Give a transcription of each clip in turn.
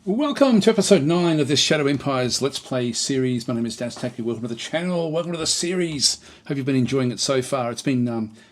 Welcome to episode 9 of this Shadow Empires Let's Play series. My name is DasTactic. Welcome to the channel. Welcome to the series. Hope you've been enjoying it so far. It's been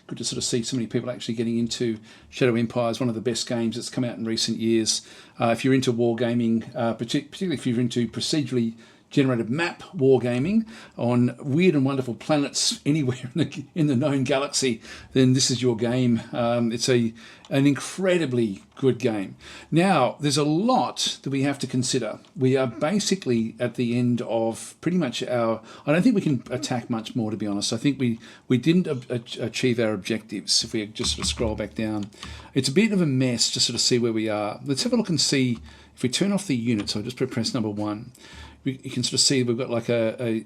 good to sort of see so many people actually getting into Shadow Empires, one of the best games that's come out in recent years. If you're into wargaming, particularly if you're into procedurally generated map wargaming on weird and wonderful planets anywhere in the known galaxy, then this is your game. It's an incredibly good game. Now, there's a lot that we have to consider. We are basically at the end of pretty much I don't think we can attack much more, to be honest. I think we didn't achieve our objectives. If we just sort of scroll back down, it's a bit of a mess to sort of see where we are. Let's have a look and see if we turn off the unit. So I'll just press number 1. You can sort of see we've got like a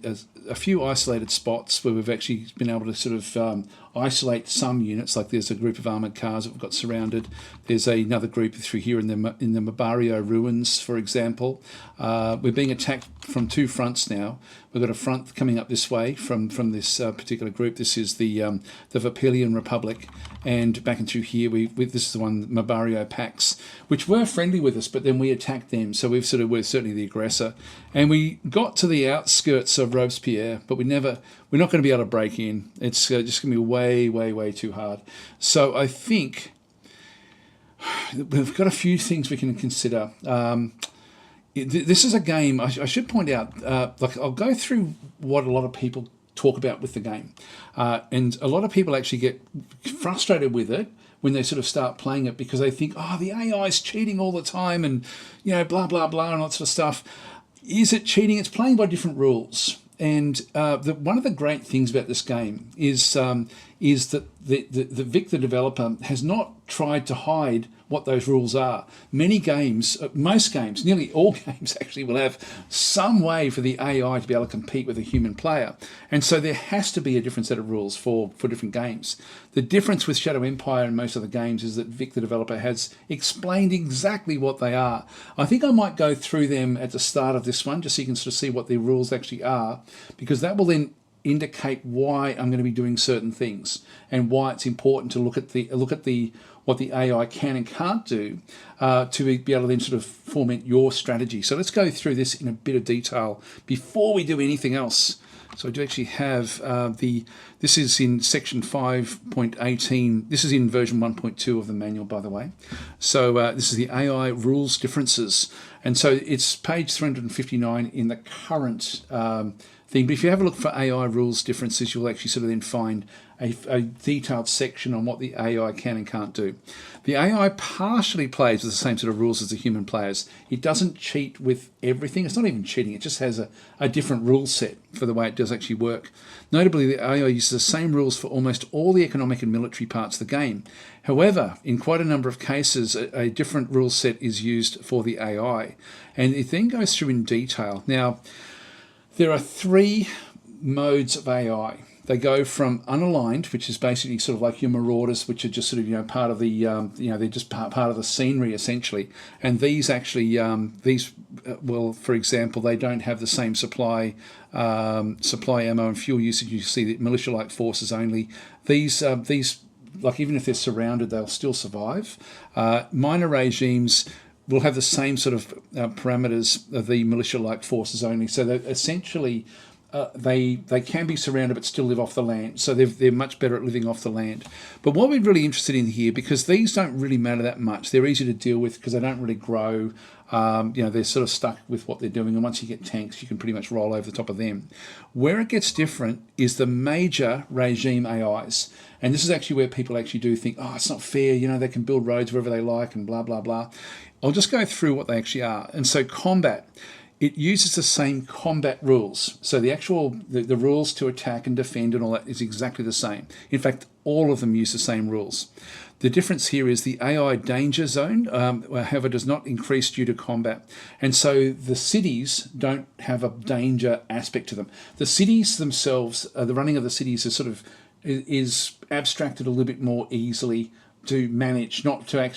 few isolated spots where we've actually been able to sort of isolate some units. Like there's a group of armoured cars that we've got surrounded. There's another group through here in the Mabario ruins, for example. We're being attacked from two fronts now. We've got a front coming up this way from this particular group. This is the Vapilian Republic, and back and through here, this is the one, Mabario Pax, which were friendly with us, but then we attacked them. So we're certainly the aggressor, and we got to the outskirts of Robespierre, but we're not going to be able to break in. It's just going to be way too hard. So I think we've got a few things we can consider. This is a game, I should point out, I'll go through what a lot of people talk about with the game. And a lot of people actually get frustrated with it when they sort of start playing it because they think, oh, the AI is cheating all the time and, blah, blah, blah, and that sort of stuff. Is it cheating? It's playing by different rules. And one of the great things about this game is that the Vic, the developer, has not tried to hide what those rules are. Many games, most games, nearly all games actually will have some way for the AI to be able to compete with a human player. And so there has to be a different set of rules for different games. The difference with Shadow Empire and most other games is that Vic, the developer, has explained exactly what they are. I think I might go through them at the start of this one, just so you can sort of see what the rules actually are, because that will then indicate why I'm going to be doing certain things and why it's important to look at what the AI can and can't do to be able to then sort of foment your strategy. So let's go through this in a bit of detail before we do anything else. So I do actually have this is in section 5.18. This is in version 1.2 of the manual, by the way. So this is the AI rules differences. And so it's page 359 in the current thing. But if you have a look for AI rules differences, you'll actually sort of then find a detailed section on what the AI can and can't do. The AI partially plays with the same sort of rules as the human players. It doesn't cheat with everything. It's not even cheating. It just has a different rule set for the way it does actually work. Notably, the AI uses the same rules for almost all the economic and military parts of the game. However, in quite a number of cases, a different rule set is used for the AI. And it then goes through in detail. Now, there are 3 modes of AI. They go from unaligned, which is basically sort of like your marauders, which are just sort of part of the they're just part of the scenery essentially. And these actually well, for example, they don't have the same supply ammo and fuel usage. You see that militia-like forces only. These like even if they're surrounded, they'll still survive. Minor regimes will have the same sort of parameters of the militia-like forces only. So they're essentially they can be surrounded but still live off the land. So they're much better at living off the land. But what we're really interested in here, because these don't really matter that much, they're easy to deal with because they don't really grow. They're sort of stuck with what they're doing, and once you get tanks, you can pretty much roll over the top of them. Where it gets different is the major regime AIs. And this is actually where people actually do think, oh, it's not fair, they can build roads wherever they like and blah, blah, blah. I'll just go through what they actually are. And so combat, it uses the same combat rules. So the rules to attack and defend and all that is exactly the same. In fact, all of them use the same rules. The difference here is the AI danger zone, however, does not increase due to combat. And so the cities don't have a danger aspect to them. The cities themselves, the running of the cities is abstracted a little bit more easily to manage, it's like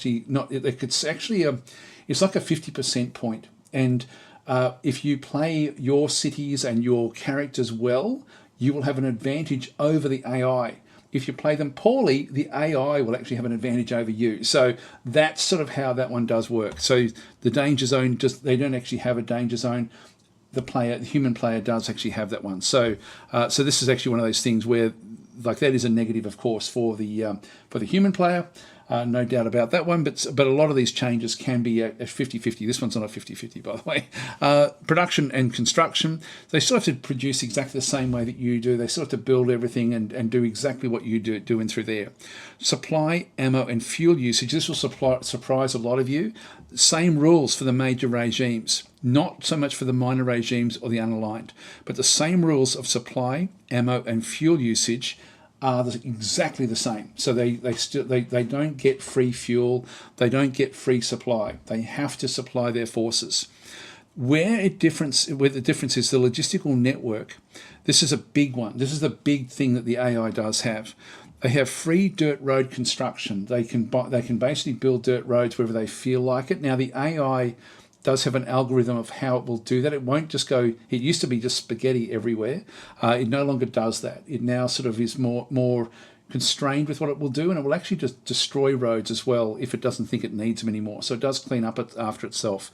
a 50% point. And if you play your cities and your characters well, you will have an advantage over the AI. if you play them poorly, the AI will actually have an advantage over you. So that's sort of how that one does work. So the danger zone, they don't actually have a danger zone. The human player does actually have that one. So so this is actually one of those things where, like, that is a negative, of course, for the human player. No doubt about that one, but a lot of these changes can be a 50-50. This one's not a 50-50, by the way. Production and construction, they still have to produce exactly the same way that you do. They still have to build everything and do exactly what you do in through there. Supply, ammo, and fuel usage. This will surprise a lot of you. Same rules for the major regimes, not so much for the minor regimes or the unaligned, but the same rules of supply, ammo, and fuel usage are exactly the same. So they don't get free fuel, they don't get free supply. They have to supply their forces. Where the difference is the logistical network. This is a big one. This is the big thing that the AI does have. They have free dirt road construction. They can basically build dirt roads wherever they feel like it. Now the AI does have an algorithm of how it will do that. It won't just go, it used to be just spaghetti everywhere. It no longer does that. It now sort of is more constrained with what it will do, and it will actually just destroy roads as well if it doesn't think it needs them anymore. So it does clean up after itself.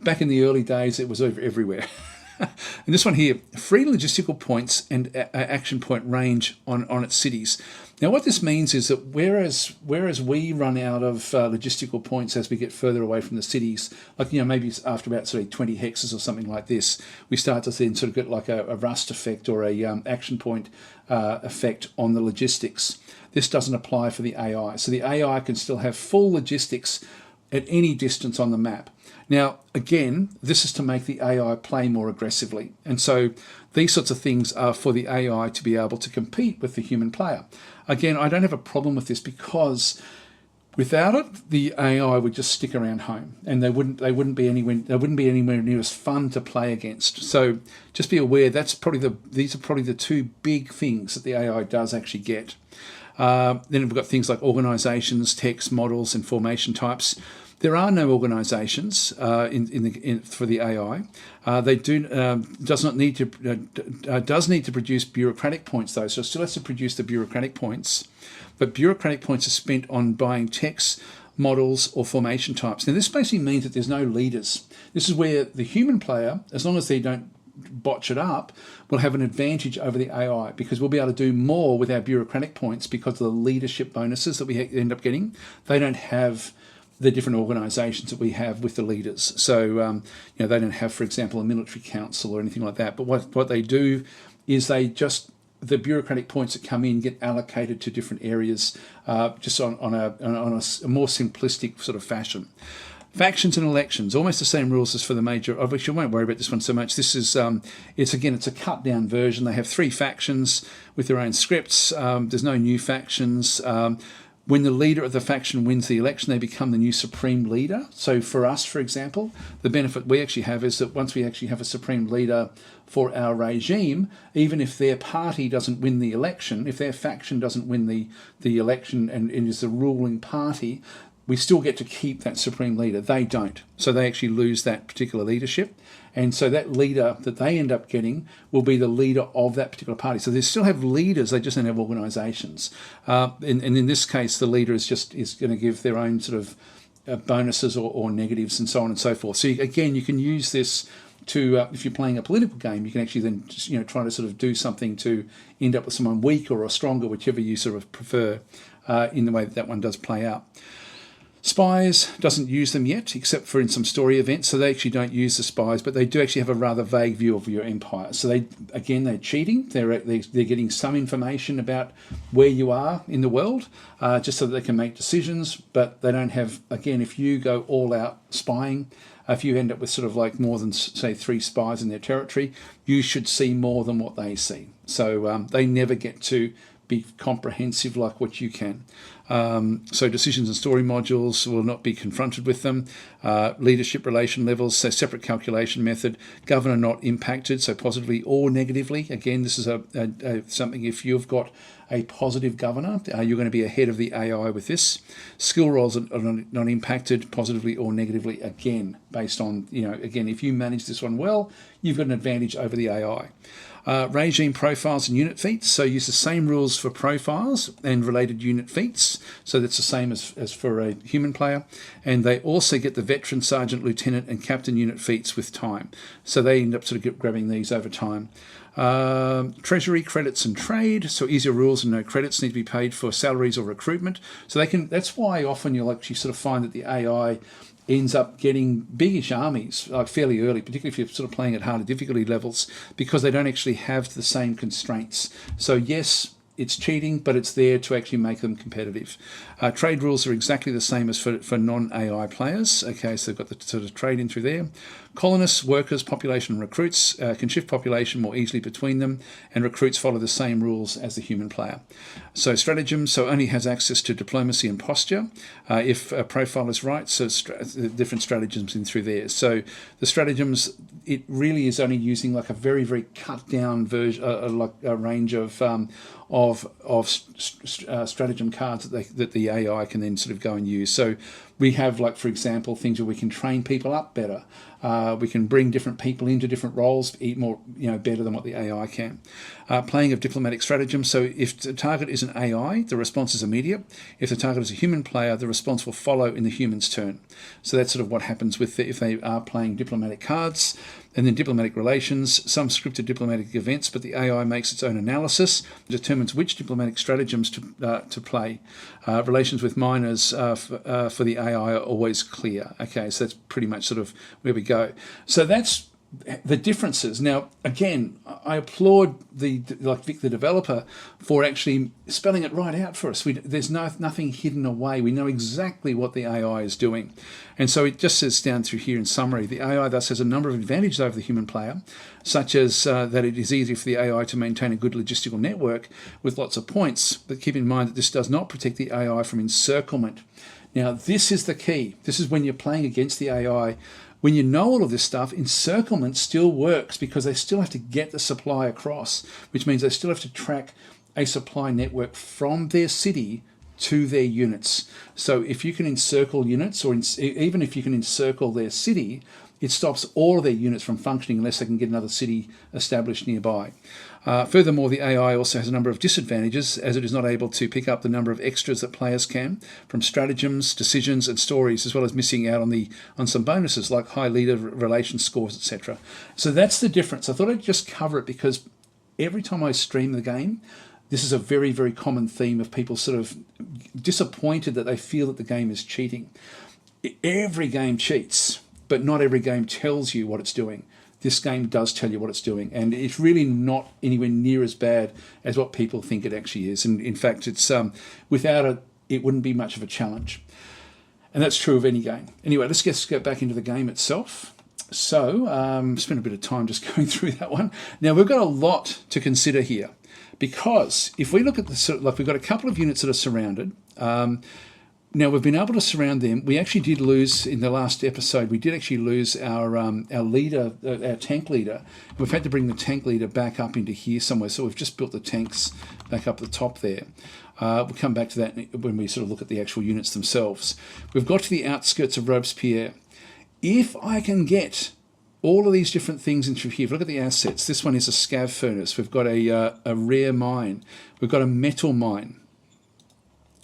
Back in the early days, it was everywhere. And this one here, free logistical points and action point range on its cities. Now what this means is that whereas we run out of logistical points as we get further away from the cities, like, maybe after about sort of 20 hexes or something like this, we start to then sort of get like a rust effect or a action point effect on the logistics. This doesn't apply for the AI. So the AI can still have full logistics at any distance on the map. Now, again, this is to make the AI play more aggressively. And so these sorts of things are for the AI to be able to compete with the human player. Again, I don't have a problem with this because without it, the AI would just stick around home, and they wouldn't be anywhere near as fun to play against. So just be aware these are probably the two big things that the AI does actually get. Then we've got things like organizations, text, models, and formation types. There are no organisations for the AI. They does need to produce bureaucratic points though, so it still has to produce the bureaucratic points. But bureaucratic points are spent on buying texts, models, or formation types. Now this basically means that there's no leaders. This is where the human player, as long as they don't botch it up, will have an advantage over the AI because we'll be able to do more with our bureaucratic points because of the leadership bonuses that we end up getting. They don't have the different organisations that we have with the leaders. So, they don't have, for example, a military council or anything like that. But what they do is the bureaucratic points that come in get allocated to different areas just on a more simplistic sort of fashion. Factions and elections, almost the same rules as for the major. Obviously, I won't worry about this one so much. This is, it's a cut down version. They have 3 factions with their own scripts. There's no new factions. When the leader of the faction wins the election, they become the new supreme leader. So for us, for example, the benefit we actually have is that once we actually have a supreme leader for our regime, even if their party doesn't win the election, if their faction doesn't win the election and is the ruling party, we still get to keep that supreme leader. They don't. So they actually lose that particular leadership. And so that leader that they end up getting will be the leader of that particular party. So they still have leaders, they just don't have organisations. And in this case, the leader is going to give their own sort of bonuses or negatives and so on and so forth. So again, you can use this to, if you're playing a political game, you can actually then just, try to sort of do something to end up with someone weaker or stronger, whichever you sort of prefer, in the way that one does play out. Spies doesn't use them yet, except for in some story events, so they actually don't use the spies, but they do actually have a rather vague view of your empire. So they're cheating. They're getting some information about where you are in the world, just so that they can make decisions. But they don't have, again, if you go all out spying, if you end up with sort of like more than, say, 3 spies in their territory, you should see more than what they see. So they never get to be comprehensive like what you can. So decisions and story modules will not be confronted with them. Leadership relation levels, so separate calculation method. Governor not impacted, so positively or negatively. Again, this is something, if you've got a positive governor, you're going to be ahead of the AI with this. Skill rolls are not impacted positively or negatively, again, based on, again, if you manage this one well, you've got an advantage over the AI. Regime profiles and unit feats. So use the same rules for profiles and related unit feats. So that's the same as for a human player. And they also get the veteran, sergeant, lieutenant, and captain unit feats with time. So they end up sort of grabbing these over time. Treasury, credits, and trade. So easier rules and no credits need to be paid for salaries or recruitment. So they can. That's why often you'll actually sort of find that the AI ends up getting biggish armies like fairly early, particularly if you're sort of playing at harder difficulty levels, because they don't actually have the same constraints. So yes, it's cheating, but it's there to actually make them competitive. Trade rules are exactly the same as for non-AI players. Okay, so they've got the sort of trade in through there. Colonists, workers, population, and recruits can shift population more easily between them, and recruits follow the same rules as the human player. So stratagem, so only has access to diplomacy and posture if a profile is right, so different stratagems in through there. So the stratagems, it really is only using like a very, very cut down version, like a range of stratagem cards that the AI can then sort of go and use. So we have, like, for example, things where we can train people up better. We can bring different people into different roles, eat more, better than what the AI can. Playing of diplomatic stratagem. So if the target is an AI, the response is immediate. If the target is a human player, the response will follow in the human's turn. So that's sort of what happens with if they are playing diplomatic cards. And then diplomatic relations, some scripted diplomatic events, but the AI makes its own analysis, determines which diplomatic stratagems to play. Relations with minors for the AI are always clear. Okay, so that's pretty much sort of where we go. So that's the differences. Now, again, I applaud Vic, the developer, for actually spelling it right out for us. There's nothing hidden away. We know exactly what the AI is doing. And so it just says down through here in summary, the AI thus has a number of advantages over the human player, such as that it is easy for the AI to maintain a good logistical network with lots of points. But keep in mind that this does not protect the AI from encirclement. Now, this is the key. This is when you're playing against the AI. When you know all of this stuff, encirclement still works because they still have to get the supply across, which means they still have to track a supply network from their city to their units. So if you can encircle units, or even if you can encircle their city, it stops all of their units from functioning unless they can get another city established nearby. Furthermore, the AI also has a number of disadvantages, as it is not able to pick up the number of extras that players can from stratagems, decisions, and stories, as well as missing out on some bonuses like high leader relation scores, etc. So that's the difference. I thought I'd just cover it because every time I stream the game, this is a very, very common theme of people sort of disappointed that they feel that the game is cheating. Every game cheats, but not every game tells you what it's doing. This game does tell you what it's doing, and it's really not anywhere near as bad as what people think it actually is. And in fact, it's without it, it wouldn't be much of a challenge. And that's true of any game. Anyway, let's get back into the game itself. So, spend a bit of time just going through that one. Now, we've got a lot to consider here, because if we look at we've got a couple of units that are surrounded. Now, we've been able to surround them. We actually did lose, in the last episode, we did actually lose our leader, our tank leader. We've had to bring the tank leader back up into here somewhere, so we've just built the tanks back up the top there. We'll come back to that when we sort of look at the actual units themselves. We've got to the outskirts of Robespierre. If I can get all of these different things into here, look at the assets. This one is a scav furnace. We've got a rare mine. We've got a metal mine.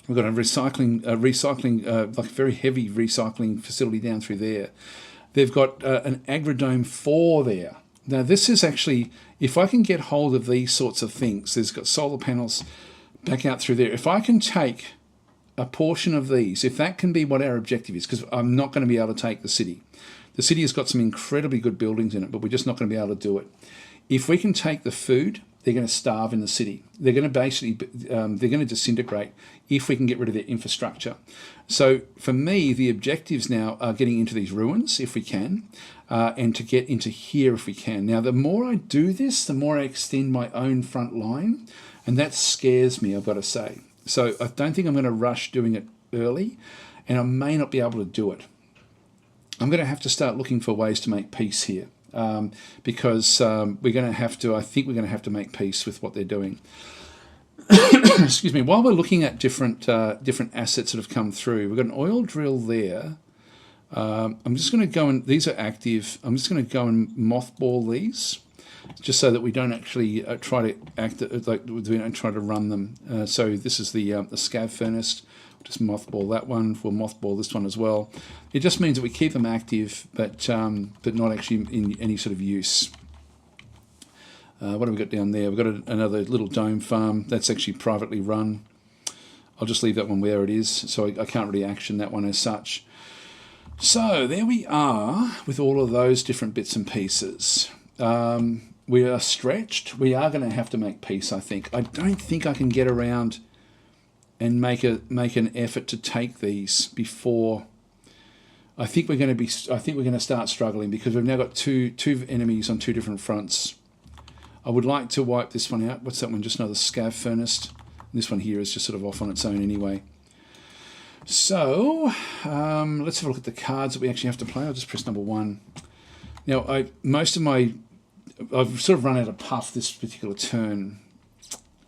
We've got a recycling, like a very heavy recycling facility down through there. They've got an agrodome 4 there. Now, this is actually, if I can get hold of these sorts of things, there's got solar panels back out through there. If I can take a portion of these, if that can be what our objective is, because I'm not going to be able to take the city. The city has got some incredibly good buildings in it, but we're just not going to be able to do it. If we can take the food, they're going to starve in the city. They're going to basically, they're going to disintegrate if we can get rid of their infrastructure. So for me, the objectives now are getting into these ruins if we can, and to get into here if we can. Now, the more I do this, the more I extend my own front line, and that scares me, I've got to say. So I don't think I'm going to rush doing it early, and I may not be able to do it. I'm going to have to start looking for ways to make peace here. Because we're going to have to, I think we're going to have to make peace with what they're doing. Excuse me. While we're looking at different assets that have come through, we've got an oil drill there. I'm just going to go and, these are active. I'm just going to go and mothball these. just so that we don't actually try to act like we don't try to run them. So this is the scav furnace. We'll just mothball that one. We'll mothball this one as well. It just means that we keep them active, but not actually in any sort of use. What have we got down there? We've got another little dome farm that's actually privately run. I'll just leave that one where it is, so I can't really action that one as such. So there we are with all of those different bits and pieces. We are stretched. We are going to have to make peace, I think. I don't think I can get around and make an effort to take these before. I think we're going to start struggling because we've now got two enemies on two different fronts. I would like to wipe this one out. What's that one? Just another scav furnace. This one here is just sort of off on its own anyway. So let's have a look at the cards that we actually have to play. I'll just press number 1. Now, I've sort of run out of puff this particular turn.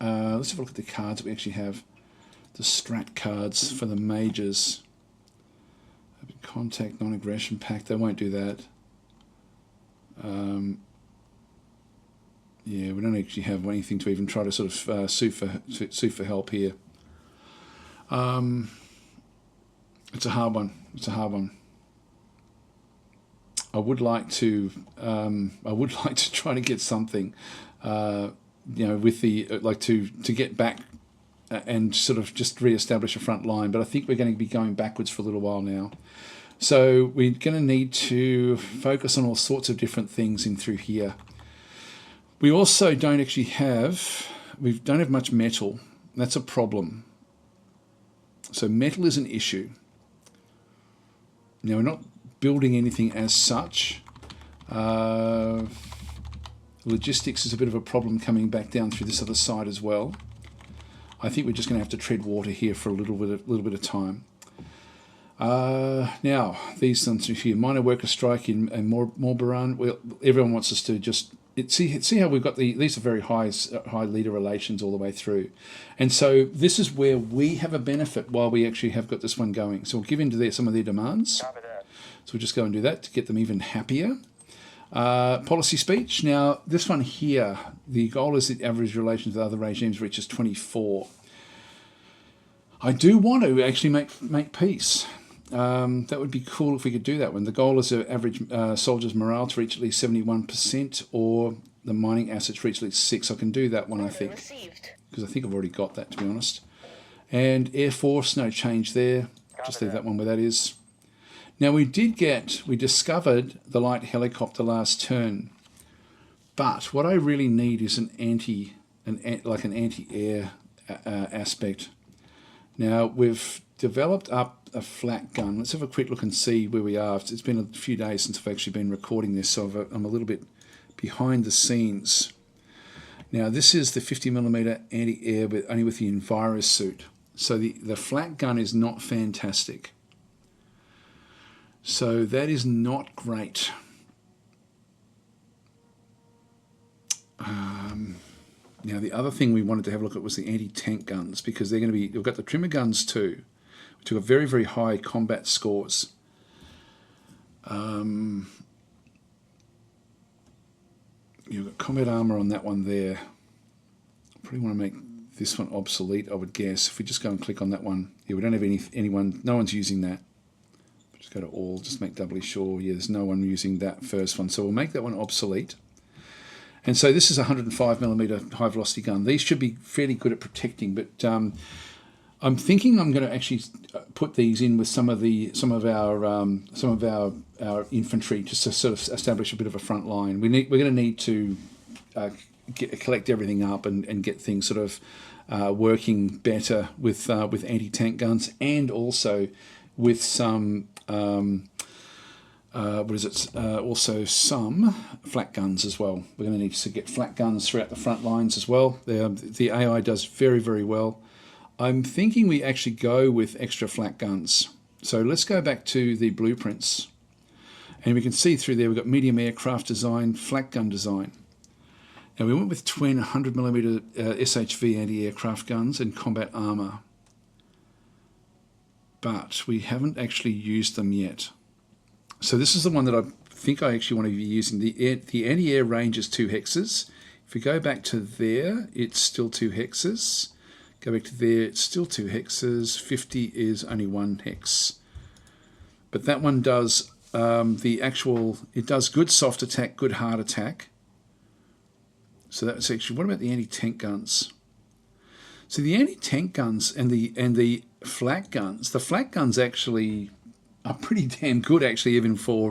Let's have a look at the cards that we actually have. The strat cards for the mages. Contact, non-aggression pact. They won't do that. Yeah, we don't actually have anything to even try to sort of sue for help here. It's a hard one. It's a hard one. I would like to try to get something, with the to get back and sort of just re-establish a front line. But I think we're going to be going backwards for a little while now. So we're going to need to focus on all sorts of different things in through here. We also don't actually have, we don't have much metal. That's a problem. So metal is an issue. Now we're not building anything as such. Logistics is a bit of a problem coming back down through this other side as well. I think we're just going to have to tread water here for a little bit of time. Now these ones here, minor worker strike in Morbaran. Well, everyone wants us to just see how we've got these are very high leader relations all the way through, and so this is where we have a benefit while we actually have got this one going. So we'll give in to some of their demands. So we'll just go and do that to get them even happier. Policy speech. Now this one here, the goal is that average relations with other regimes reaches 24. I do want to actually make peace. That would be cool if we could do that one. The goal is the average soldiers' morale to reach at least 71%, or the mining assets reach at least 6. I can do that one, I think, because I think I've already got that, to be honest. And Air Force, no change there. Just leave that one where that is. Now we discovered the light helicopter last turn, but what I really need is an anti-air aspect. Now we've developed up a flat gun. Let's have a quick look and see where we are. It's been a few days since I've actually been recording this, so I'm a little bit behind the scenes. Now this is the 50mm anti-air, but only with the Envirus suit. So the flat gun is not fantastic. So that is not great. Now the other thing we wanted to have a look at was the anti-tank guns, because they're going to be, we've got the trimmer guns too, which have got very, very high combat scores. You've got combat armor on that one there. Probably want to make this one obsolete, I would guess. If we just go and click on that one, yeah, we don't have anyone, no one's using that. Just go to all, just make doubly sure. Yeah, there's no one using that first one, so we'll make that one obsolete. And so this is a 105mm high velocity gun. These should be fairly good at protecting, but I'm thinking I'm going to actually put these in with some of our infantry, just to sort of establish a bit of a front line. We're going to need to collect everything up and get things sort of working better with anti-tank guns, and also with some also some flat guns as well. We're going to need to get flat guns throughout the front lines as well. The AI does very, very well. I'm thinking we actually go with extra flat guns. So let's go back to the blueprints, and we can see through there we've got medium aircraft design, flat gun design. Now we went with twin 100mm SHV anti-aircraft guns and combat armor, but we haven't actually used them yet. So this is the one that think I actually want to be using the anti-air range is 2 hexes. If we go back to there, it's still 2 hexes. Go back to there, it's still 2 hexes. 50 is only 1 hex. But that one does it does good soft attack, good hard attack. So that's actually, what about the anti-tank guns? So the anti-tank guns and the flak guns, the flak guns actually are pretty damn good actually, even for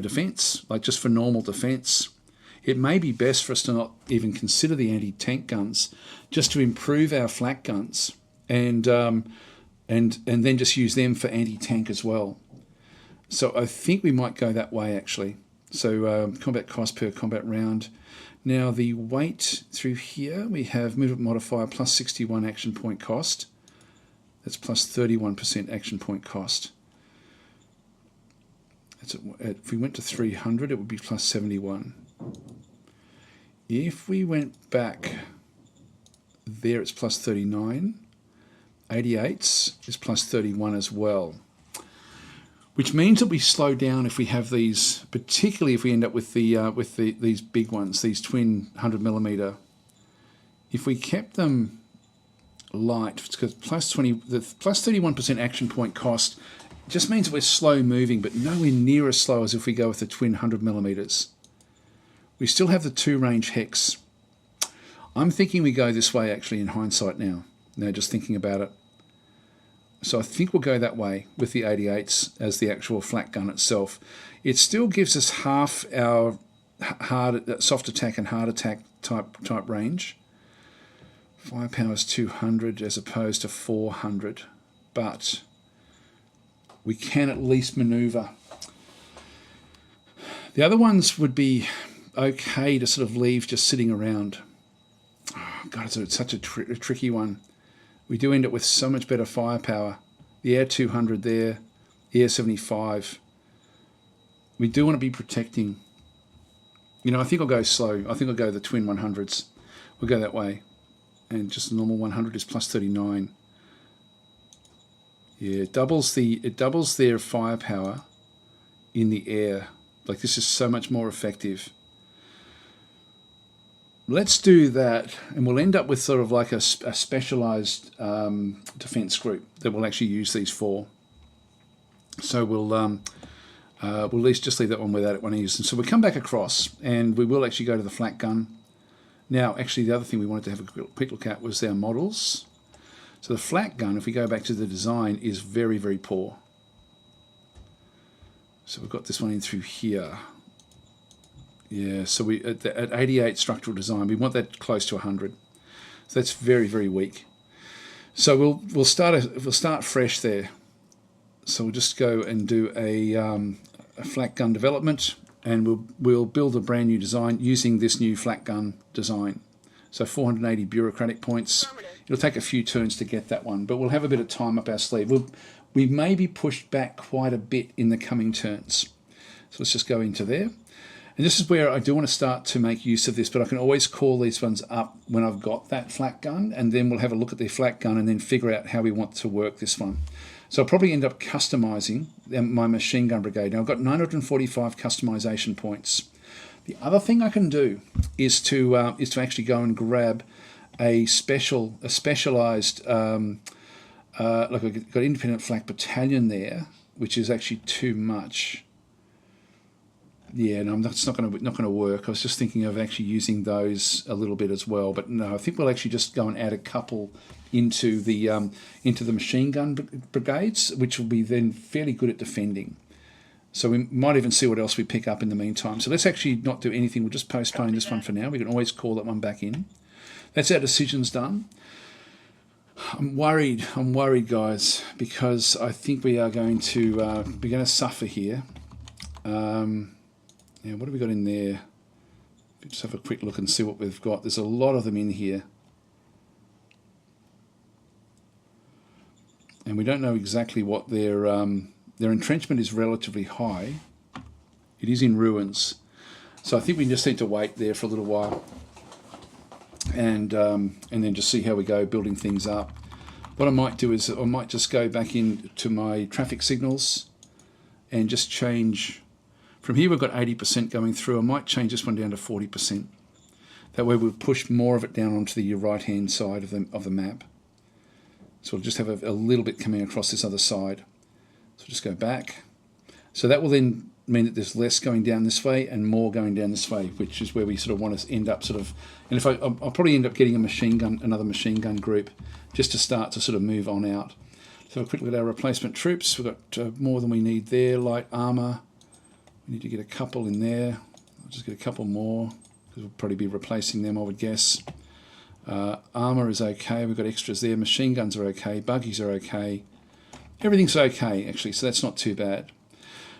defense, like just for normal defense. It may be best for us to not even consider the anti-tank guns, just to improve our flak guns, and then just use them for anti-tank as well. So I think we might go that way actually. So combat cost per combat round. Now the weight through here, we have movement modifier plus 61 action point cost. That's plus 31% action point cost. If we went to 300, it would be plus 71. If we went back there, it's plus 39. 88s is plus 31 as well. Which means that we slow down if we have these, particularly if we end up with these big ones, these twin 100mm. If we kept them light, because the plus 31% action point cost just means that we're slow moving, but nowhere near as slow as if we go with the twin 100mm. We still have the 2 range hex. I'm thinking we go this way actually in hindsight now. Now just thinking about it. So I think we'll go that way with the 88s as the actual flak gun itself. It still gives us half our soft attack and hard attack type range. Firepower is 200 as opposed to 400, but we can at least maneuver. The other ones would be okay to sort of leave just sitting around. Oh, God, it's such a tricky one. We do end up with so much better firepower. The Air 200 there, the Air 75. We do want to be protecting. You know, I think I'll go slow. I think I'll go the twin 100s. We'll go that way. And just the normal 100 is plus 39. Yeah, it doubles their firepower in the air. Like, this is so much more effective. Let's do that, and we'll end up with sort of like a specialized defense group that will actually use these for. So we'll at least just leave that one without it one use. And so we'll come back across, and we will actually go to the flak gun. Now, actually, the other thing we wanted to have a quick look at was our models. So the flak gun, if we go back to the design, is very, very poor. So we've got this one in through here. Yeah, so we at 88 structural design, we want that close to 100. So that's very, very weak. So we'll start fresh there. So we'll just go and do a flak gun development, and we'll build a brand new design using this new flak gun design. So 480 bureaucratic points. It'll take a few turns to get that one, but we'll have a bit of time up our sleeve. We may be pushed back quite a bit in the coming turns. So let's just go into there. And this is where I do want to start to make use of this, but I can always call these ones up when I've got that flak gun, and then we'll have a look at the flak gun and then figure out how we want to work this one. So I'll probably end up customizing my machine gun brigade. Now I've got 945 customization points. The other thing I can do is to actually go and grab a specialized like I've got independent flak battalion there, which is actually too much. Yeah, no, that's not going to work. I was just thinking of actually using those a little bit as well, but no, I think we'll actually just go and add a couple into the machine gun brigades, which will be then fairly good at defending. So we might even see what else we pick up in the meantime. So let's actually not do anything. We'll just postpone this one for now. We can always call that one back in. That's our decisions done. I'm worried, guys, because I think we are going to suffer here. Yeah, what have we got in there? Just have a quick look and see what we've got. There's a lot of them in here. And we don't know exactly what their entrenchment is relatively high. It is in ruins. So I think we just need to wait there for a little while. And then just see how we go building things up. What I might do is I might just go back into my traffic signals and just change. From here we've got 80% going through. I might change this one down to 40%. That way we'll push more of it down onto the right-hand side of the map. So we'll just have a little bit coming across this other side. So just go back. So that will then mean that there's less going down this way and more going down this way, which is where we sort of want to end up sort of. And if I'll probably end up getting another machine gun group, just to start to sort of move on out. So a quick look at our replacement troops. We've got more than we need there. Light armour. We need to get a couple in there. I'll just get a couple more because we'll probably be replacing them, I would guess. Armour is okay. We've got extras there. Machine guns are okay. Buggies are okay. Everything's okay, actually, so that's not too bad.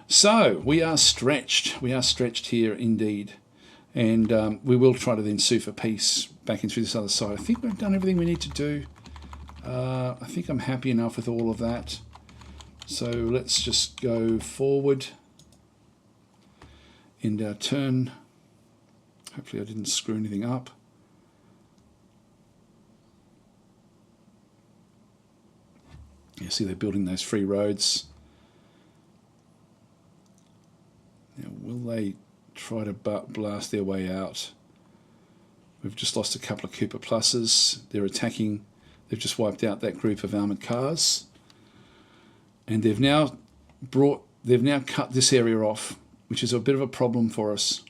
So we are stretched. We are stretched here indeed. And we will try to then sue for peace back in through this other side. I think we've done everything we need to do. I think I'm happy enough with all of that. So let's just go forward. End our turn. Hopefully I didn't screw anything up. You see they're building those free roads. Now, will they try to blast their way out? We've just lost a couple of Cooper Pluses. They're attacking. They've just wiped out that group of armoured cars. And they've now cut this area off, which is a bit of a problem for us.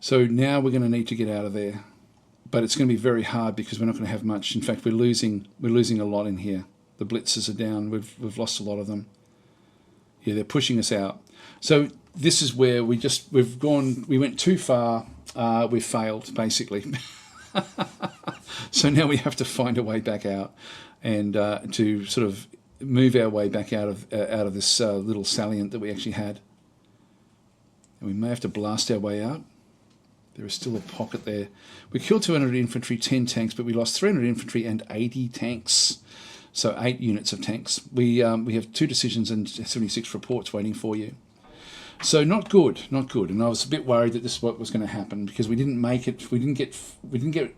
So now we're going to need to get out of there. But it's going to be very hard because we're not going to have much. In fact, we're losing a lot in here. The blitzers are down. We've lost a lot of them. Yeah, they're pushing us out. So this is where we went too far. We've failed, basically. So now we have to find a way back out and to sort of move our way back out of this little salient that we actually had. And we may have to blast our way out. There is still a pocket there. We killed 200 infantry, 10 tanks, but we lost 300 infantry and 80 tanks. So 8 units of tanks. We have 2 decisions and 76 reports waiting for you. So not good, not good. And I was a bit worried that this is what was going to happen because we didn't make it. We didn't get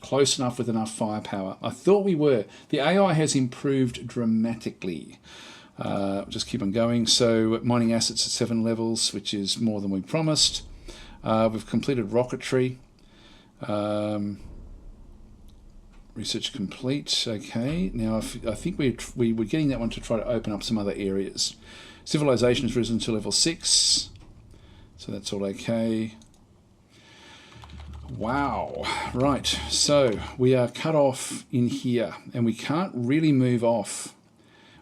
close enough with enough firepower. I thought we were. The AI has improved dramatically. Just keep on going. So mining assets at 7 levels, which is more than we promised. We've completed rocketry. Research complete. Okay. Now I think we were getting that one to try to open up some other areas. Civilization has risen to level 6. So that's all okay. Wow. Right. So we are cut off in here and we can't really move off,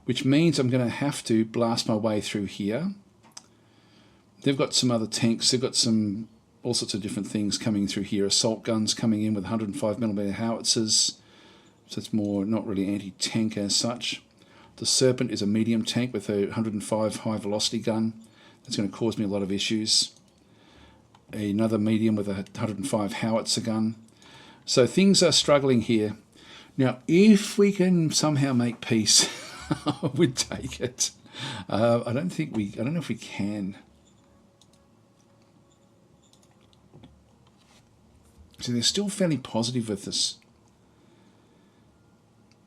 which means I'm going to have to blast my way through here. They've got some other tanks. They've got some all sorts of different things coming through here. Assault guns coming in with 105mm howitzers. So it's more not really anti-tank as such. The Serpent is a medium tank with a 105 high velocity gun. That's going to cause me a lot of issues. Another medium with a 105 howitzer gun. So things are struggling here. Now, if we can somehow make peace, I would take it. I don't know if we can. So they're still fairly positive with us.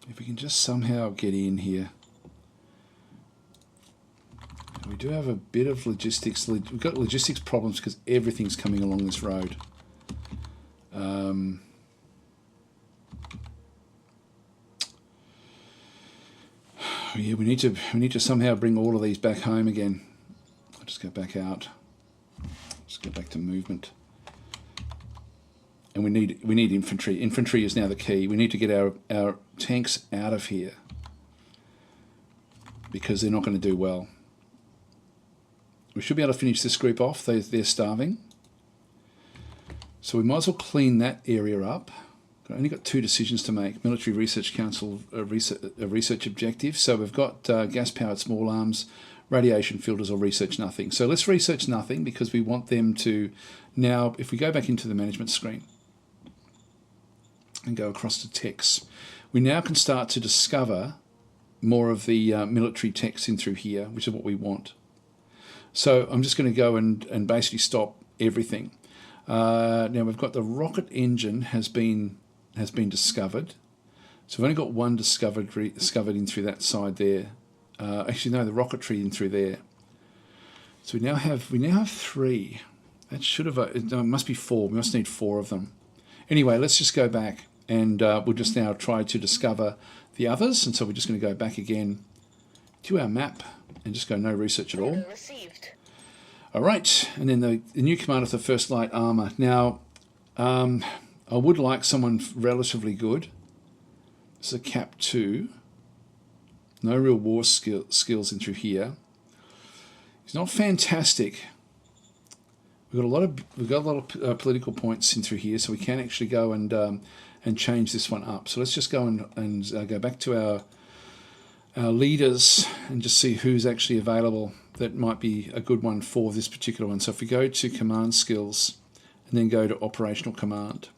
If we can just somehow get in here. We do have a bit of logistics. We've got logistics problems because everything's coming along this road. Yeah, we need to somehow bring all of these back home again. I'll just go back out. Just go back to movement. And we need infantry. Infantry is now the key. We need to get our tanks out of here because they're not going to do well. We should be able to finish this group off. They're starving. So we might as well clean that area up. I've only got 2 decisions to make. Military Research Council a research objective. So we've got gas-powered small arms, radiation filters, or research nothing. So let's research nothing because we want them to now, if we go back into the management screen and go across to techs, we now can start to discover more of the military techs in through here, which is what we want. So I'm just going to go and basically stop everything. Now we've got the rocket engine has been discovered. So we've only got one discovered in through that side there. Actually, no, the rocketry in through there. So we now have 3. That should have. No, it must be 4. We must need 4 of them. Anyway, let's just go back and we'll just now try to discover the others. And so we're just going to go back again to our map and just go no research at all. All right, and then the new commander for the first light armor. Now, I would like someone relatively good. This is a cap 2. No real war skills in through here. He's not fantastic. We've got a lot of political points in through here, so we can actually go and change this one up. So let's just go and go back to our leaders and just see who's actually available that might be a good one for this particular one. So if we go to command skills and then go to operational command,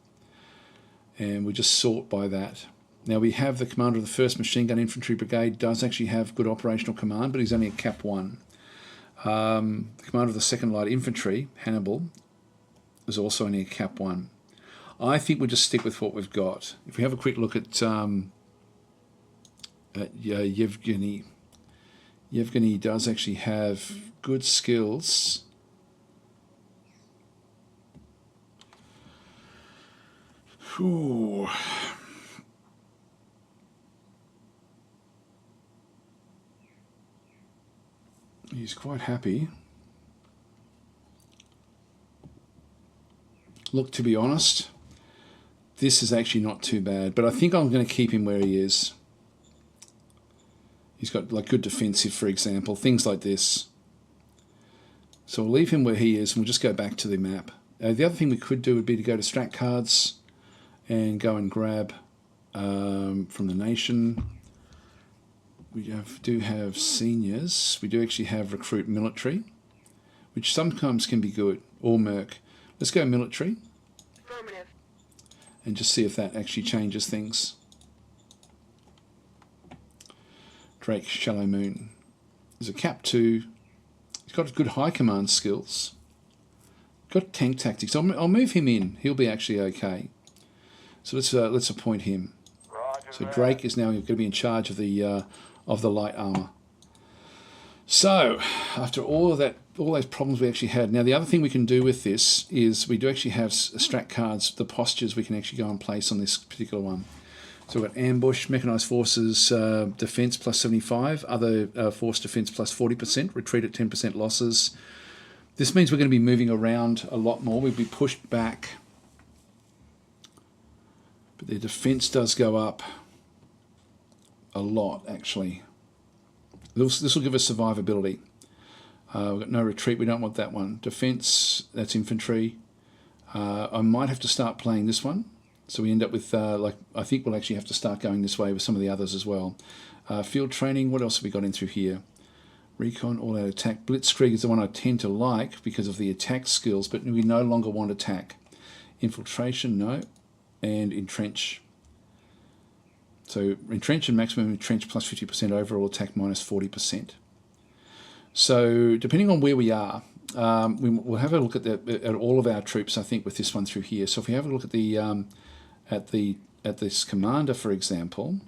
and we just sort by that. Now we have the commander of the 1st Machine Gun Infantry Brigade does actually have good operational command, but he's only a cap 1. The commander of the 2nd Light Infantry, Hannibal, is also only a cap 1. I think we'll just stick with what we've got. If we have a quick look at Yevgeny. Yevgeny does actually have good skills. Ooh. He's quite happy. Look, to be honest, this is actually not too bad, but I think I'm going to keep him where he is. He's got like good defensive, for example, things like this. So we'll leave him where he is and we'll just go back to the map. The other thing we could do would be to go to strat cards and go and grab from the nation. We do have seniors. We do actually have recruit military, which sometimes can be good, or merc. Let's go military and just see if that actually changes things. Drake Shallow Moon. There's a cap 2. He's got good high command skills. Got tank tactics. I'll move him in. He'll be actually okay. So let's appoint him. So Drake is now going to be in charge of the light armor. So after all those problems we actually had, now the other thing we can do with this is we do actually have strat cards, the postures we can actually go and place on this particular one. So we've got ambush, mechanized forces, defense plus 75, other force defense plus 40%, retreat at 10% losses. This means we're going to be moving around a lot more. We'll be pushed back, but their defense does go up a lot, actually. This will give us survivability. We've got no retreat, we don't want that one. Defense, that's infantry. I might have to start playing this one. So we end up with, I think we'll actually have to start going this way with some of the others as well. Field training, what else have we got in through here? Recon, all-out attack. Blitzkrieg is the one I tend to like because of the attack skills, but we no longer want attack. Infiltration, no. And entrench. So entrench and maximum entrench plus 50%, overall attack minus 40%. So depending on where we are, we'll have a look at all of our troops, I think, with this one through here. So if we have a look at this commander, for example,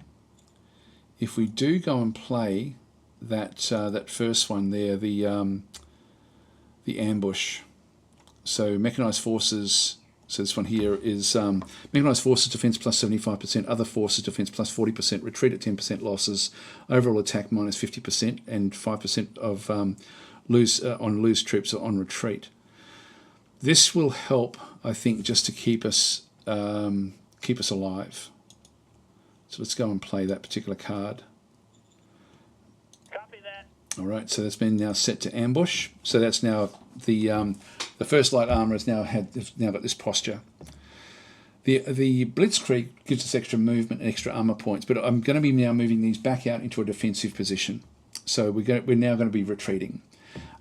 if we do go and play that first one there, the ambush. So mechanized forces. So this one here is mechanized forces defense plus 75%, other forces defense plus 40%, retreat at 10% losses, overall attack minus 50%, and 5% of lose troops on retreat. This will help, I think, just to keep us alive. So let's go and play that particular card. Copy that. All right, so that's been now set to ambush. So that's now the first light armor has now got this posture. The Blitzkrieg gives us extra movement and extra armor points, but I'm going to be now moving these back out into a defensive position. So we're now going to be retreating.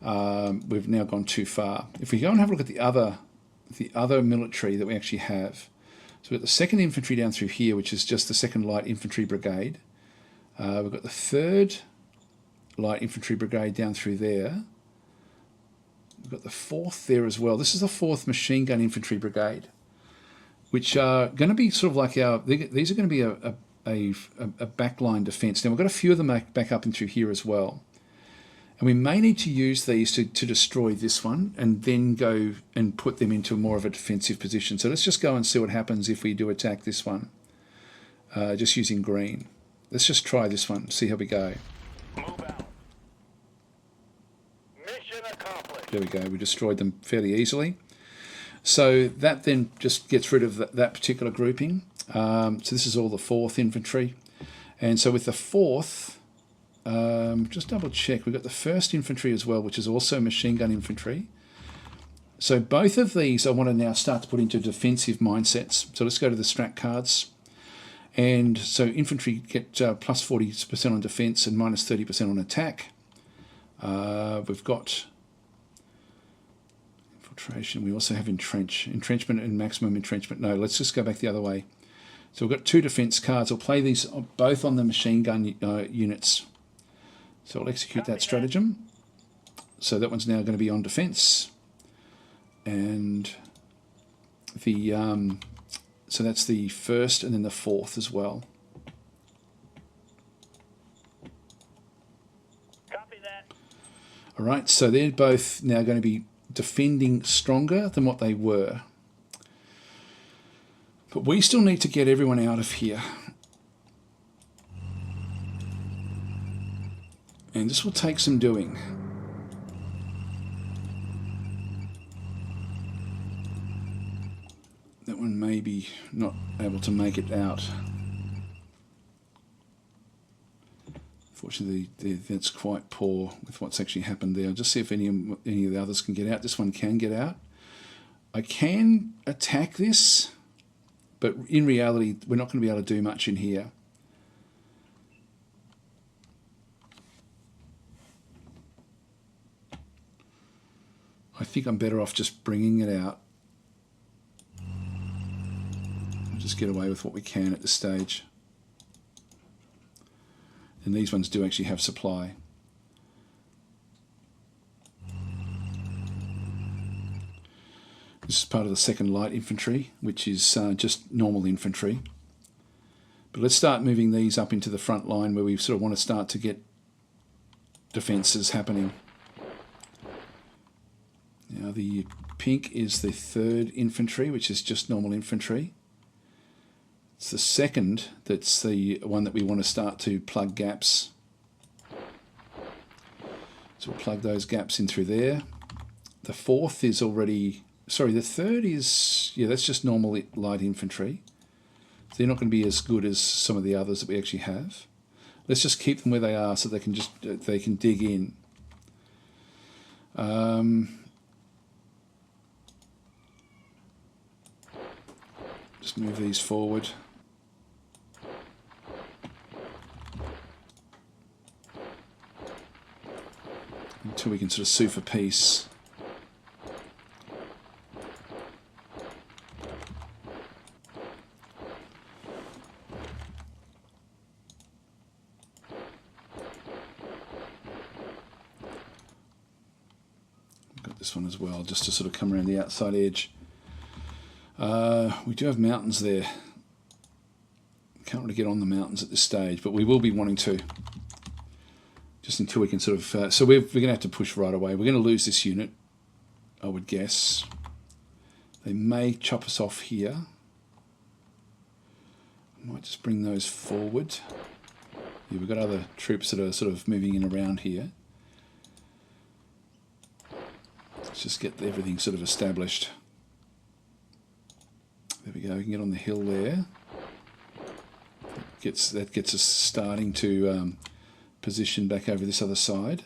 We've now gone too far. If we go and have a look at the other military that we actually have, so we've got the 2nd Infantry down through here, which is just the 2nd Light Infantry Brigade. We've got the 3rd Light Infantry Brigade down through there. We've got the 4th there as well. This is the 4th Machine Gun Infantry Brigade, which are going to be sort of like these are going to be a backline defence. Now we've got a few of them back up and through here as well. And we may need to use these to destroy this one and then go and put them into more of a defensive position. So let's just go and see what happens if we do attack this one, just using green. Let's just try this one, see how we go. Move out. Mission accomplished. There we go, we destroyed them fairly easily. So that then just gets rid of that particular grouping. So this is all the 4th infantry. And so with the 4th, just double check, we've got the 1st infantry as well, which is also machine gun infantry. So both of these I want to now start to put into defensive mindsets. So let's go to the strat cards. And so infantry get plus 40% on defense and minus 30% on attack. We've got infiltration. We also have entrenchment and maximum entrenchment. No, let's just go back the other way. So we've got 2 defense cards. I'll play these both on the machine gun units. So I'll execute that stratagem. So that one's now going to be on defense. And the so that's the 1st and then the 4th as well. Copy that. All right, so they're both now going to be defending stronger than what they were. But we still need to get everyone out of here. And this will take some doing. That one may be not able to make it out. Fortunately, that's quite poor with what's actually happened there. I'll just see if any of the others can get out. This one can get out. I can attack this, but in reality, we're not going to be able to do much in here. I think I'm better off just bringing it out. We'll just get away with what we can at this stage. And these ones do actually have supply. This is part of the 2nd light infantry, which is just normal infantry. But let's start moving these up into the front line where we sort of want to start to get defences happening. Now the pink is the 3rd infantry, which is just normal infantry. It's the 2nd that's the one that we want to start to plug gaps. So we'll plug those gaps in through there. The 4th is already, sorry, the 3rd is, yeah, that's just normal light infantry. So they're not going to be as good as some of the others that we actually have. Let's just keep them where they are so they can dig in. Just move these forward. Until we can sort of sue for peace. We've got this one as well, just to sort of come around the outside edge. We do have mountains there. Can't really get on the mountains at this stage, but we will be wanting to. Just until we can sort of... so we're going to have to push right away. We're going to lose this unit, I would guess. They may chop us off here. Might just bring those forward. Yeah, we've got other troops that are sort of moving in around here. Let's just get everything sort of established. There we go, we can get on the hill there. That gets us starting to position back over this other side.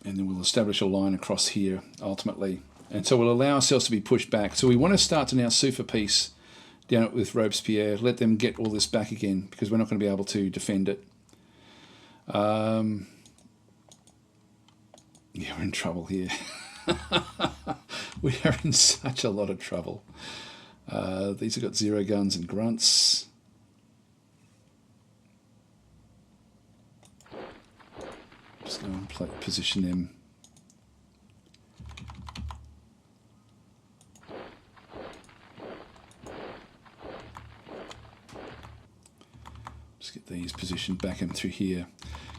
And then we'll establish a line across here ultimately. And so we'll allow ourselves to be pushed back. So we want to start to now sue for peace down with Robespierre. Let them get all this back again because we're not going to be able to defend it. Yeah, we're in trouble here. We are in such a lot of trouble. These have got 0 guns and grunts. Just go and position them. Just get these positioned back and through here.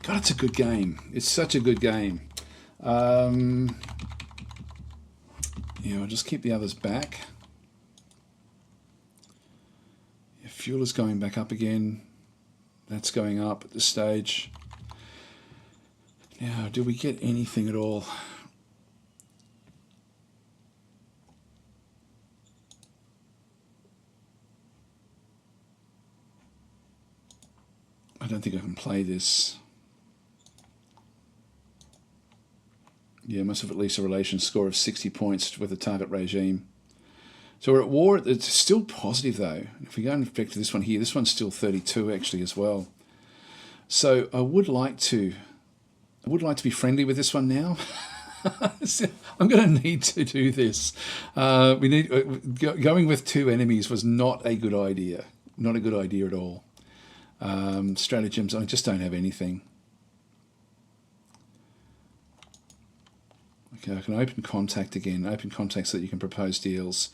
God, it's a good game. It's such a good game. Yeah, I'll just keep the others back. Yeah, fuel is going back up again. That's going up at this stage. Now, do we get anything at all? I don't think I can play this. Yeah, must have at least a relation score of 60 points with the target regime. So we're at war. It's still positive though. If we go and back to this one here, this one's still 32 actually as well. So I would like to be friendly with this one now. I'm going to need to do this. Going with 2 enemies was not a good idea. Not a good idea at all. Stratagems, I just don't have anything. Okay, I can open contact again. Open contact so that you can propose deals.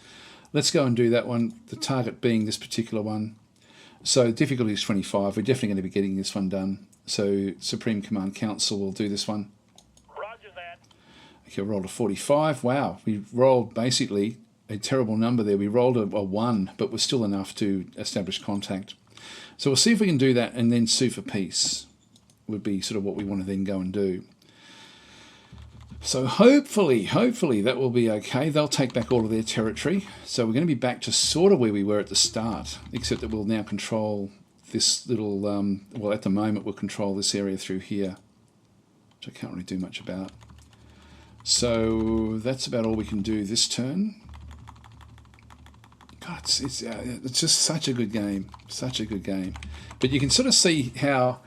Let's go and do that one. The target being this particular one. So difficulty is 25. We're definitely going to be getting this one done. So Supreme Command Council will do this one. Roger that. Okay, rolled a 45. Wow, we rolled basically a terrible number there. We rolled a 1, but was still enough to establish contact. So we'll see if we can do that and then sue for peace would be sort of what we want to then go and do. So hopefully that will be okay. They'll take back all of their territory. So we're going to be back to sort of where we were at the start, except that we'll now control this little, well, at the moment we'll control this area through here, which I can't really do much about. So that's about all we can do this turn. God, it's just such a good game, such a good game. But you can sort of see how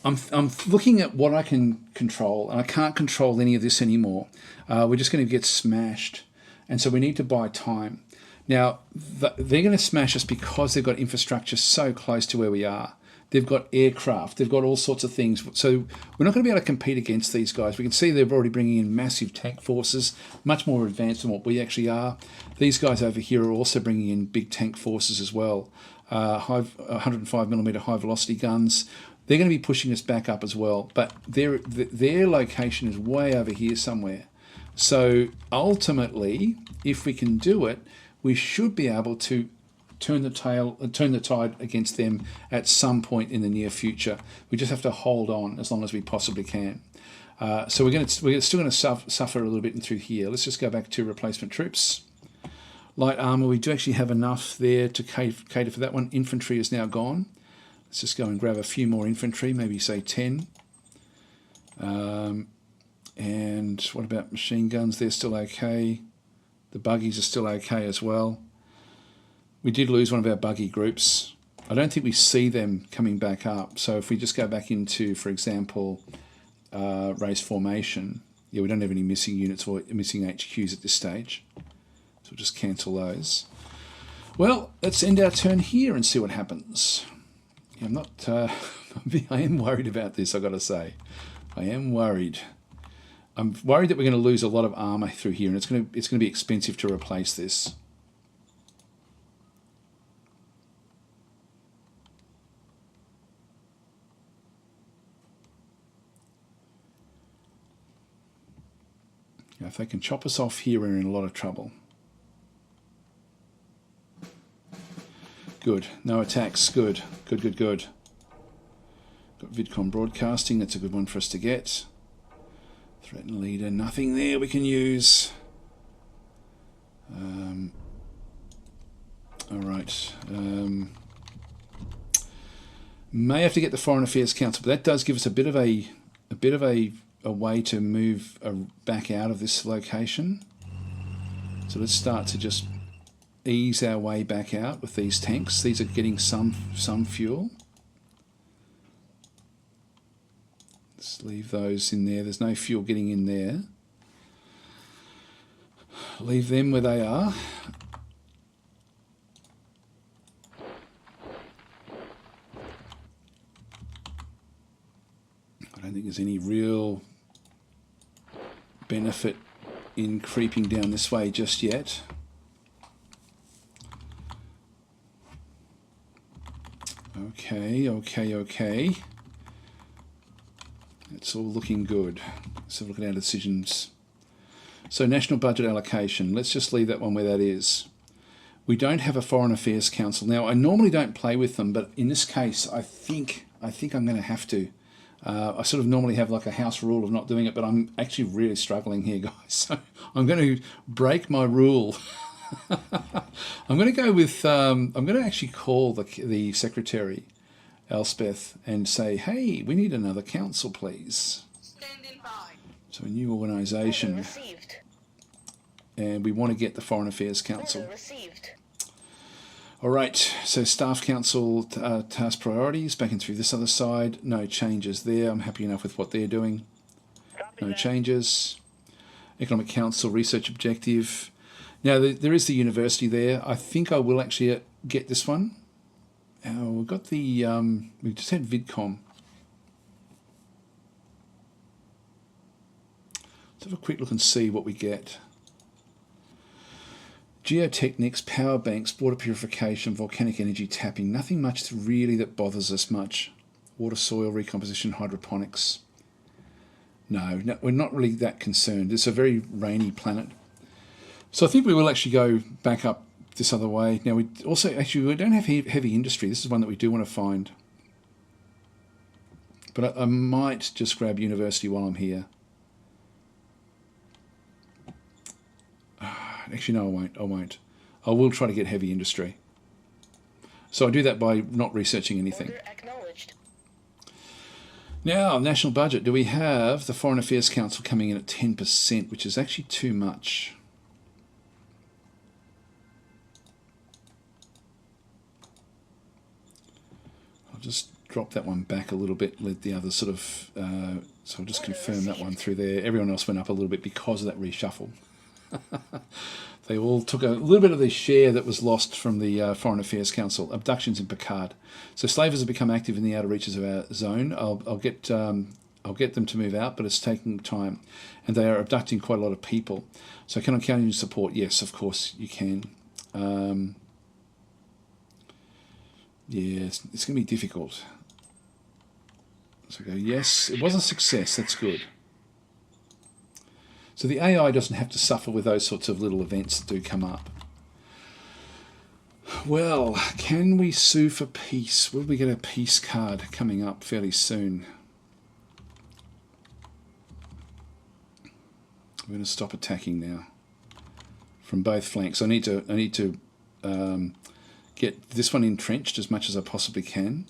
I'm looking at what I can control, and I can't control any of this anymore. We're just going to get smashed, and so we need to buy time. Now, they're going to smash us because they've got infrastructure so close to where we are. They've got aircraft, they've got all sorts of things. So we're not going to be able to compete against these guys. We can see they're already bringing in massive tank forces, much more advanced than what we actually are. These guys over here are also bringing in big tank forces as well. 105mm high velocity guns. They're going to be pushing us back up as well. But their location is way over here somewhere. So ultimately, if we can do it, we should be able to turn the tide against them at some point in the near future. We just have to hold on as long as we possibly can. So we're still going to suffer a little bit through here. Let's just go back to replacement troops. Light armor, we do actually have enough there to cater for that one. Infantry is now gone. Let's just go and grab a few more infantry, maybe say 10. And what about machine guns? They're still okay. The buggies are still okay as well. We did lose one of our buggy groups. I don't think we see them coming back up. So if we just go back into, for example, race formation, yeah, we don't have any missing units or missing HQs at this stage. So we'll just cancel those. Well, let's end our turn here and see what happens. Yeah, I'm not. I am worried about this, I've got to say. I am worried. I'm worried that we're going to lose a lot of armor through here, and it's going to be expensive to replace this. If they can chop us off here, we're in a lot of trouble. Good. No attacks. Good. Good. Got VidCon broadcasting. That's a good one for us to get. Threaten leader. Nothing there we can use. All right. May have to get the Foreign Affairs Council, but that does give us a bit of a way to move back out of this location. So let's start to just ease our way back out with these tanks. These are getting some fuel. Let's leave those in there. There's no fuel getting in there. Leave them where they are. I don't think there's any real benefit in creeping down this way just yet. Okay, okay, okay. It's all looking good. Let's have a look at our decisions. So national budget allocation. Let's just leave that one where that is. We don't have a Foreign Affairs Council. Now, I normally don't play with them, but in this case, I think I'm going to have to. I sort of normally have like a house rule of not doing it, but I'm actually really struggling here, guys. So I'm going to break my rule. I'm going to go with, I'm going to actually call the secretary, Elspeth, and say, hey, we need another council, please. Standing by. So a new organisation. Received. And we want to get the Foreign Affairs Council. Received. All right, so Staff Council task priorities, back in through this other side. No changes there. I'm happy enough with what they're doing. Copy No that. changes. Economic Council research objective. Now, there is the university there. I think I will actually get this one. We've got the, we just had VidCom. Let's have a quick look and see what we get. Geotechnics, power banks, water purification, volcanic energy tapping. Nothing much really that bothers us much. Water, soil, recomposition, hydroponics. No, we're not really that concerned. It's a very rainy planet. So I think we will actually go back up this other way. Now, we don't have heavy industry. This is one that we do want to find. But I might just grab university while I'm here. Actually, no, I won't. I will try to get heavy industry. So I do that by not researching anything. Order acknowledged. Now, national budget. Do we have the Foreign Affairs Council coming in at 10%, which is actually too much? I'll just drop that one back a little bit, let the others sort of... so I'll just confirm that one through there. Everyone else went up a little bit because of that reshuffle. They all took a little bit of the share that was lost from the Foreign Affairs Council. Abductions in Picard. So slavers have become active in the outer reaches of our zone. I'll get them to move out, but it's taking time, and they are abducting quite a lot of people. So can I count on your support? Yes, of course you can. Yeah, it's going to be difficult. So I go, yes, it was a success. That's good. So the AI doesn't have to suffer with those sorts of little events that do come up. Well, can we sue for peace? Will we get a peace card coming up fairly soon? I'm going to stop attacking now from both flanks. I need to get this one entrenched as much as I possibly can.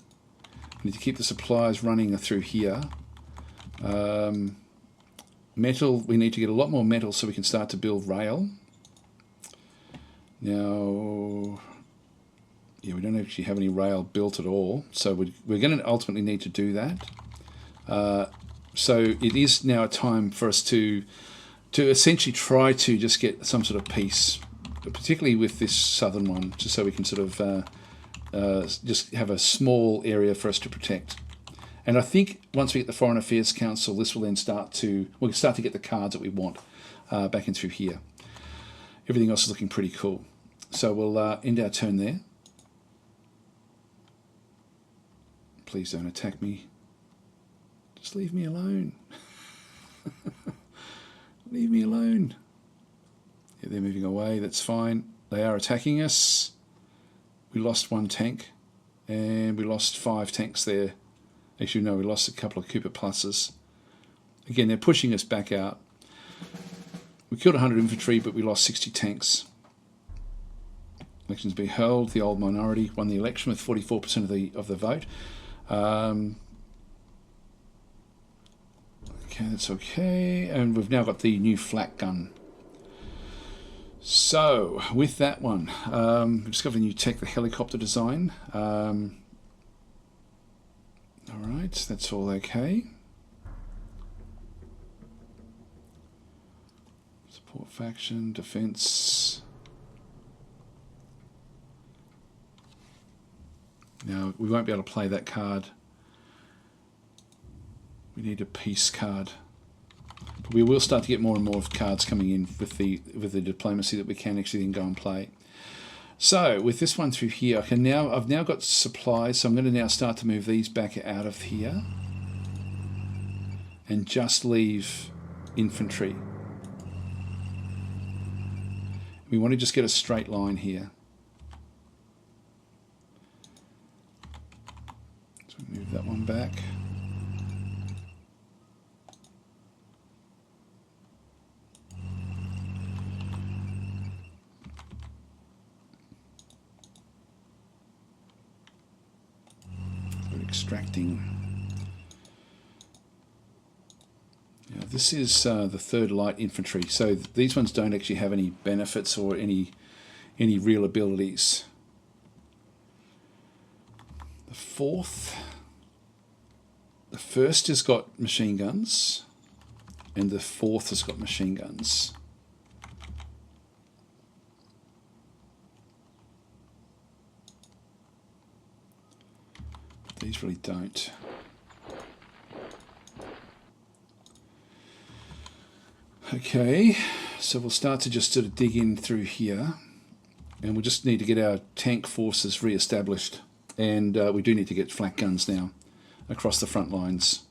I need to keep the supplies running through here. Metal, we need to get a lot more metal so we can start to build rail. Now, yeah, we don't actually have any rail built at all, so we're going to ultimately need to do that. So it is now a time for us to essentially try to just get some sort of peace, particularly with this southern one, just so we can sort of just have a small area for us to protect. And I think once we get the Foreign Affairs Council, this will then we'll start to get the cards that we want back in through here. Everything else is looking pretty cool. So we'll end our turn there. Please don't attack me. Just leave me alone. Leave me alone. Yeah, they're moving away. That's fine. They are attacking us. We lost one tank. And we lost 5 tanks there. Actually, no, we lost a couple of Cooper Pluses. Again, they're pushing us back out. We killed 100 infantry, but we lost 60 tanks. Elections be held. The old minority won the election with 44% of the vote. Okay, that's okay. And we've now got the new flak gun. So, with that one, we discovered a new tech, the helicopter design. Alright, that's all okay. Support faction, defense. Now, we won't be able to play that card. We need a peace card. But we will start to get more and more of cards coming in with the diplomacy that we can actually then go and play. So with this one through here, I've now got supplies, so I'm going to now start to move these back out of here and just leave infantry. We want to just get a straight line here. So move that one back. Extracting. Now this is the 3rd light infantry, so these ones don't actually have any benefits or any real abilities. The 4th, the 1st has got machine guns, and the 4th has got machine guns. These really don't. Okay, so we'll start to just sort of dig in through here, and we'll just need to get our tank forces re-established, and we do need to get flak guns now across the front lines.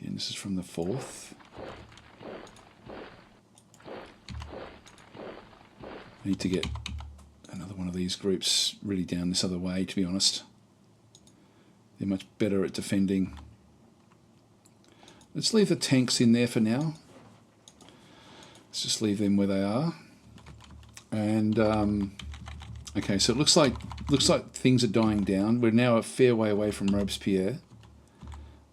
Again, this is from the 4th. I need to get another one of these groups really down this other way, to be honest. They're much better at defending. Let's leave the tanks in there for now. Let's just leave them where they are. And okay, so it looks like things are dying down. We're now a fair way away from Robespierre,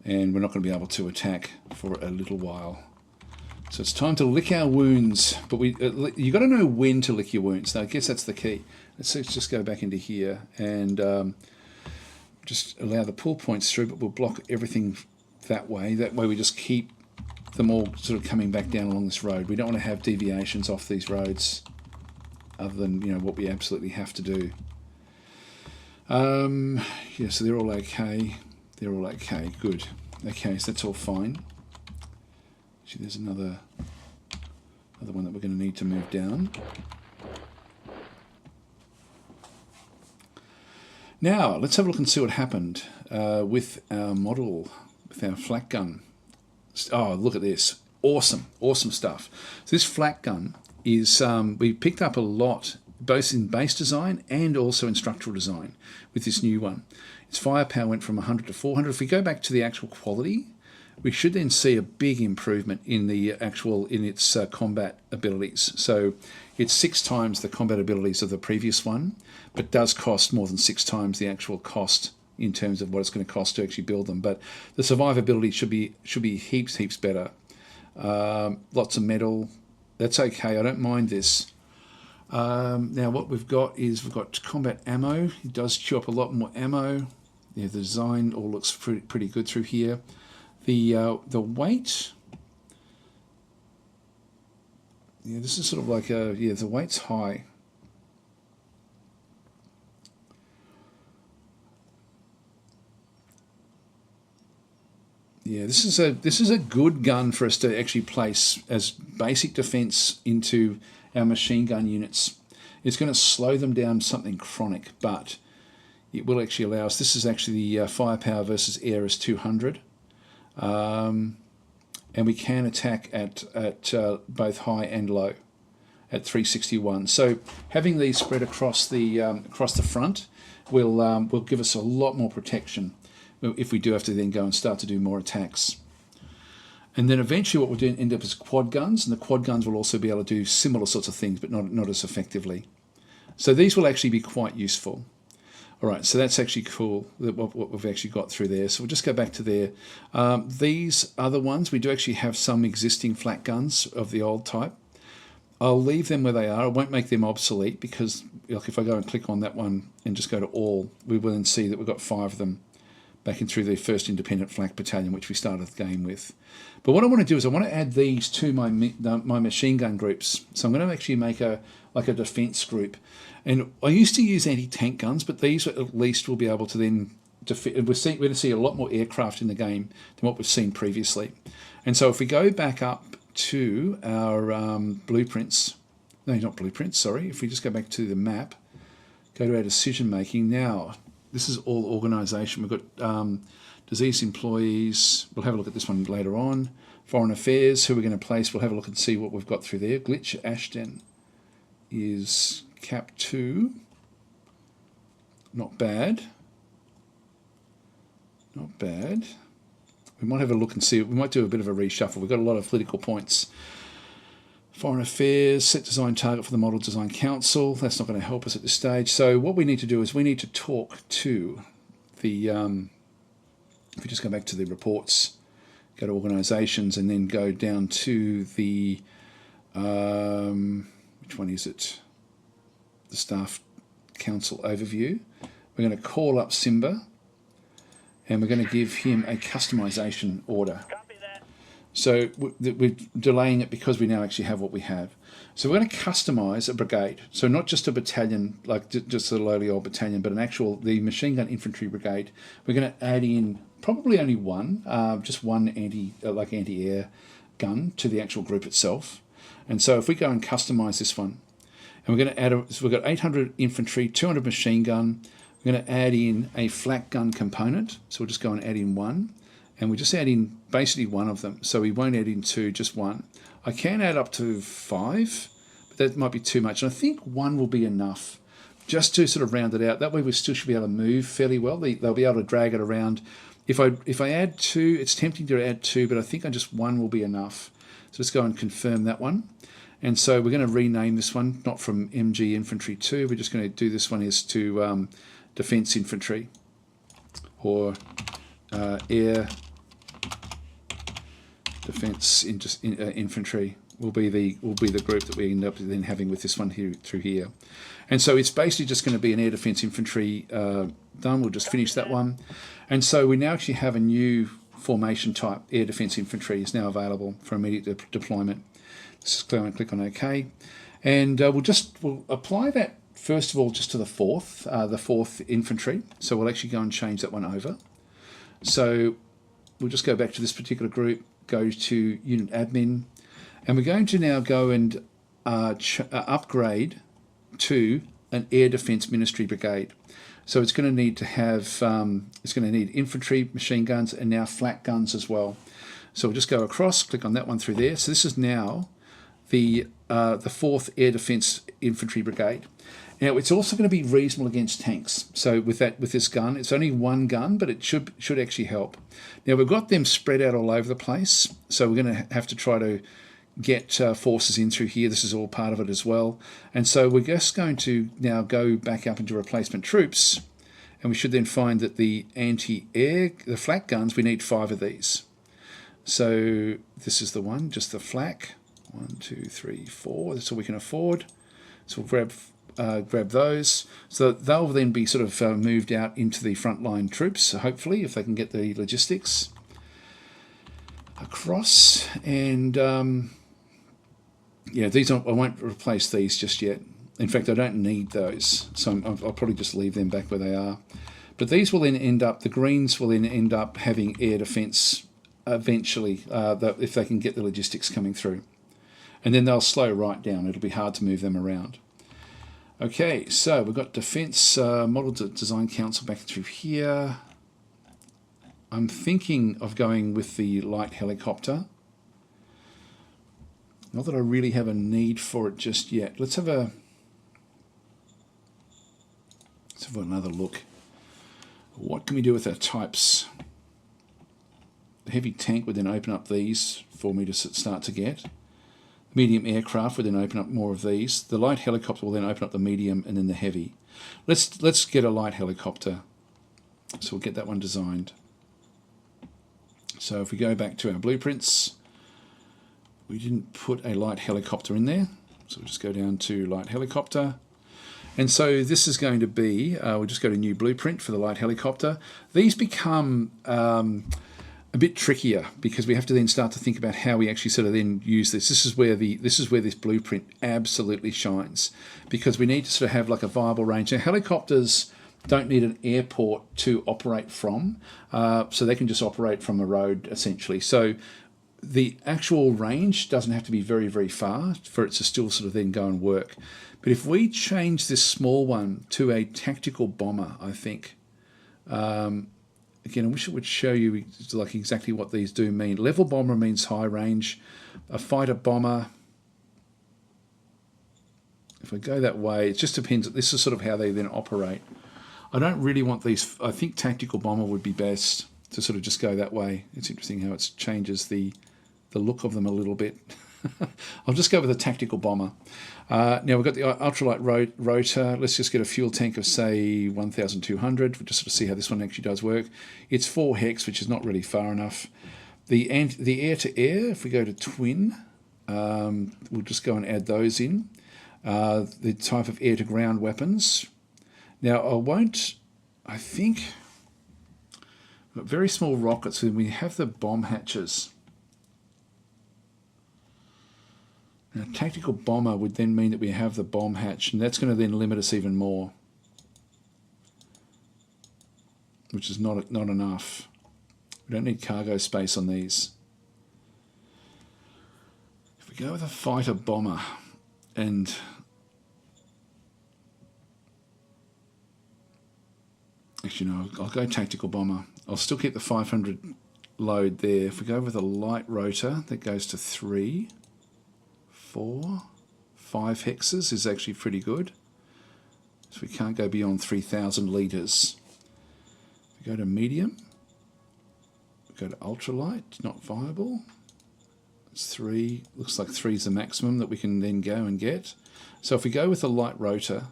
and we're not going to be able to attack for a little while. So it's time to lick our wounds, but you got to know when to lick your wounds. Now, I guess that's the key. Let's just go back into here and just allow the pull points through, but we'll block everything that way. That way we just keep them all sort of coming back down along this road. We don't want to have deviations off these roads other than, you know, what we absolutely have to do. Yeah, so they're all okay. They're all okay, good. Okay, so that's all fine. Actually, there's another one that we're going to need to move down. Now, let's have a look and see what happened with our model, with our flak gun. Oh, look at this. Awesome, awesome stuff. So this flak gun is, we picked up a lot, both in base design and also in structural design with this new one. Its firepower went from 100 to 400. If we go back to the actual quality, we should then see a big improvement in the in its combat abilities. So it's 6 times the combat abilities of the previous one, but does cost more than 6 times the actual cost in terms of what it's going to cost to actually build them. But the survivability should be heaps better. Lots of metal. That's okay. I don't mind this. Now what we've got is we've got combat ammo. It does chew up a lot more ammo. Yeah, the design all looks pretty good through here. The weight, yeah, this is sort of like the weight's high. Yeah, this is a good gun for us to actually place as basic defense into our machine gun units. It's going to slow them down something chronic, but it will actually allow us. This is actually the firepower versus air is 200. And we can attack at both high and low at 361. So having these spread across the front will give us a lot more protection if we do have to then go and start to do more attacks. And then eventually what we'll do end up is quad guns, and the quad guns will also be able to do similar sorts of things, but not as effectively. So these will actually be quite useful. All right, so that's actually cool, what we've actually got through there. So we'll just go back to there. These other ones, we do actually have some existing flak guns of the old type. I'll leave them where they are. I won't make them obsolete because, like, if I go and click on that one and just go to all, we will then see that we've got 5 of them back in through the 1st Independent Flak Battalion, which we started the game with. But what I want to do is I want to add these to my machine gun groups. So I'm going to actually make a defense group. And I used to use anti-tank guns, but these at least will be able to then defend. We're going to see a lot more aircraft in the game than what we've seen previously. And so if we go back up to our blueprints, no, not blueprints, sorry. If we just go back to the map, go to our decision making. Now, this is all organisation. We've got disease employees. We'll have a look at this one later on. Foreign affairs, who we're going to place. We'll have a look and see what we've got through there. Glitch Ashton is cap 2. Not bad. Not bad. We might have a look and see. We might do a bit of a reshuffle. We've got a lot of political points. Foreign affairs, set design target for the Model Design Council. That's not going to help us at this stage. So what we need to do is we need to talk to the, if we just go back to the reports, go to organisations and then go down to the, which one is it? The Staff Council Overview. We're going to call up Simba and we're going to give him a customisation order. Copy that. So we're delaying it because we now actually have what we have. So we're going to customise a brigade. So not just a battalion, like just a lowly old battalion, but an actual, the machine gun infantry brigade. We're going to add in probably only one, just one anti-air gun to the actual group itself. And so if we go and customise this one, and we're going to add, so we've got 800 infantry, 200 machine gun. We're going to add in a flak gun component. So we'll just go and add in one. And we just add in basically one of them. So we won't add in two, just one. I can add up to 5, but that might be too much. And I think one will be enough just to sort of round it out. That way we still should be able to move fairly well. They'll be able to drag it around. If I add 2, it's tempting to add 2, but I think just 1 will be enough. So let's go and confirm that one. And so we're going to rename this one, not from MG Infantry 2. We're just going to do this one as to Defence Infantry or Air Defence Infantry will be the group that we end up then having with this one here through here. And so it's basically just going to be an Air Defence Infantry done. We'll just finish that one. And so we now actually have a new formation type. Air Defence Infantry is now available for immediate deployment. Let's just go and click on OK. And we'll apply that first of all just to the 4th Infantry. So we'll actually go and change that one over. So we'll just go back to this particular group, go to Unit Admin, and we're going to now go and upgrade to an Air Defence Ministry Brigade. So it's going to need to have, it's going to need infantry, machine guns, and now flak guns as well. So we'll just go across, click on that one through there. So this is now the 4th Air Defence Infantry Brigade. Now it's also going to be reasonable against tanks. So with this gun, it's only one gun, but it should actually help. Now we've got them spread out all over the place, so we're going to have to try to get forces in through here. This is all part of it as well. And so we're just going to now go back up into replacement troops, and we should then find that the anti-air, the flak guns, we need 5 of these. So this is the one, just the flak. 1, 2, 3, 4. That's all we can afford. So we'll grab those. So they'll then be sort of moved out into the frontline troops, hopefully, if they can get the logistics across. And yeah, these I won't replace these just yet. In fact, I don't need those, so I'll probably just leave them back where they are. But these will then end up, the greens will then end up having air defence eventually, if they can get the logistics coming through. And then they'll slow right down. It'll be hard to move them around. Okay, so we've got Defence Model Design Council back through here. I'm thinking of going with the light helicopter. Not that I really have a need for it just yet. Let's have another look. What can we do with our types? The heavy tank would then open up these for me to start to get. Medium aircraft would then open up more of these. The light helicopter will then open up the medium and then the heavy. Let's get a light helicopter. So we'll get that one designed. So if we go back to our blueprints, we didn't put a light helicopter in there. So we'll just go down to light helicopter. And so this is going to be, we'll just go to new blueprint for the light helicopter. These become a bit trickier because we have to then start to think about how we actually sort of then use this. This is where this blueprint absolutely shines, because we need to sort of have like a viable range. Now, helicopters don't need an airport to operate from, so they can just operate from a road essentially. So the actual range doesn't have to be very, very far for it to still sort of then go and work. But if we change this small one to a tactical bomber, I think, again, I wish it would show you like exactly what these do mean. Level bomber means high range. A fighter bomber, if I go that way, it just depends. This is sort of how they then operate. I don't really want these. I think tactical bomber would be best to sort of just go that way. It's interesting how it changes the look of them a little bit. I'll just go with a tactical bomber. Now we've got the ultralight rotor. Let's just get a fuel tank of say 1,200. We'll just sort of see how this one actually does work. It's 4 hex, which is not really far enough. The air to air, if we go to twin, we'll just go and add those in. The type of air to ground weapons. Now I think, very small rockets, and we have the bomb hatches. Now, tactical bomber would then mean that we have the bomb hatch, and that's going to then limit us even more, which is not enough. We don't need cargo space on these. If we go with a fighter bomber, and actually no, I'll go tactical bomber. I'll still keep the 500 load there. If we go with a light rotor, that goes to 3, 4, 5 hexes is actually pretty good. So we can't go beyond 3,000 litres. If we go to medium, we go to ultralight, not viable. It's 3, looks like 3 is the maximum that we can then go and get. So if we go with a light rotor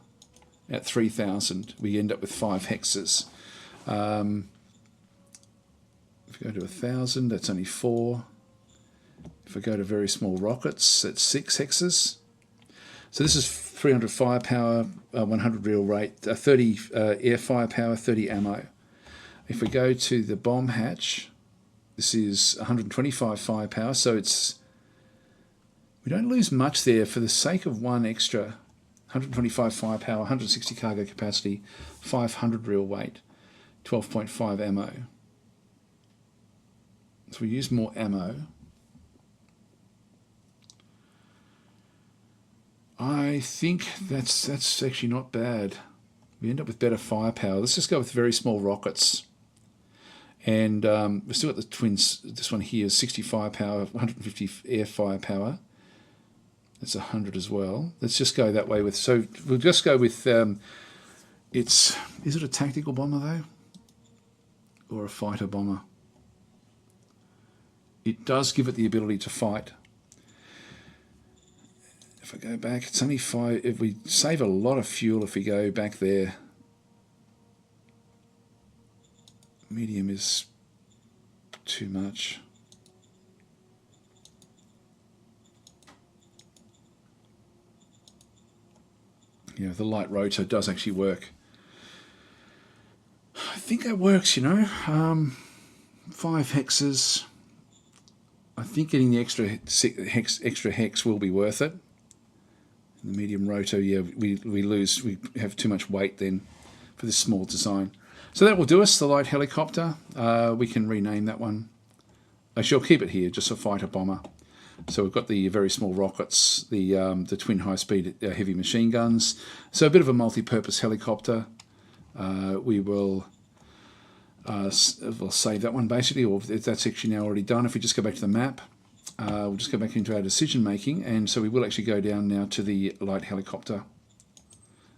at 3,000, we end up with 5 hexes. If we go to 1,000, that's only 4. If I go to very small rockets, that's 6 hexes. So this is 300 firepower, 100 real rate, 30 air firepower, 30 ammo. If we go to the bomb hatch, this is 125 firepower, so we don't lose much there for the sake of one extra. 125 firepower, 160 cargo capacity, 500 real weight, 12.5 ammo. So we use more ammo. I think that's actually not bad. We end up with better firepower. Let's just go with very small rockets. And we've still got the twins. This one here is 60 firepower, 150 air firepower. That's 100 as well. Let's just go that way with. So we'll just go with. Is it a tactical bomber though, or a fighter bomber? It does give it the ability to fight. If I go back, it's only 5. If we save a lot of fuel, if we go back there. Medium is too much. Yeah, the light rotor does actually work. I think that works, 5 hexes. I think getting the extra hex will be worth it. The medium rotor, yeah, we have too much weight then for this small design. So that will do us, the light helicopter. We can rename that one. Actually, I'll keep it here, just a fighter bomber. So we've got the very small rockets, the twin high-speed heavy machine guns. So a bit of a multi-purpose helicopter. We'll save that one basically, or if that's actually now already done. If we just go back to the map, we'll just go back into our decision making, and so we will actually go down now to the light helicopter.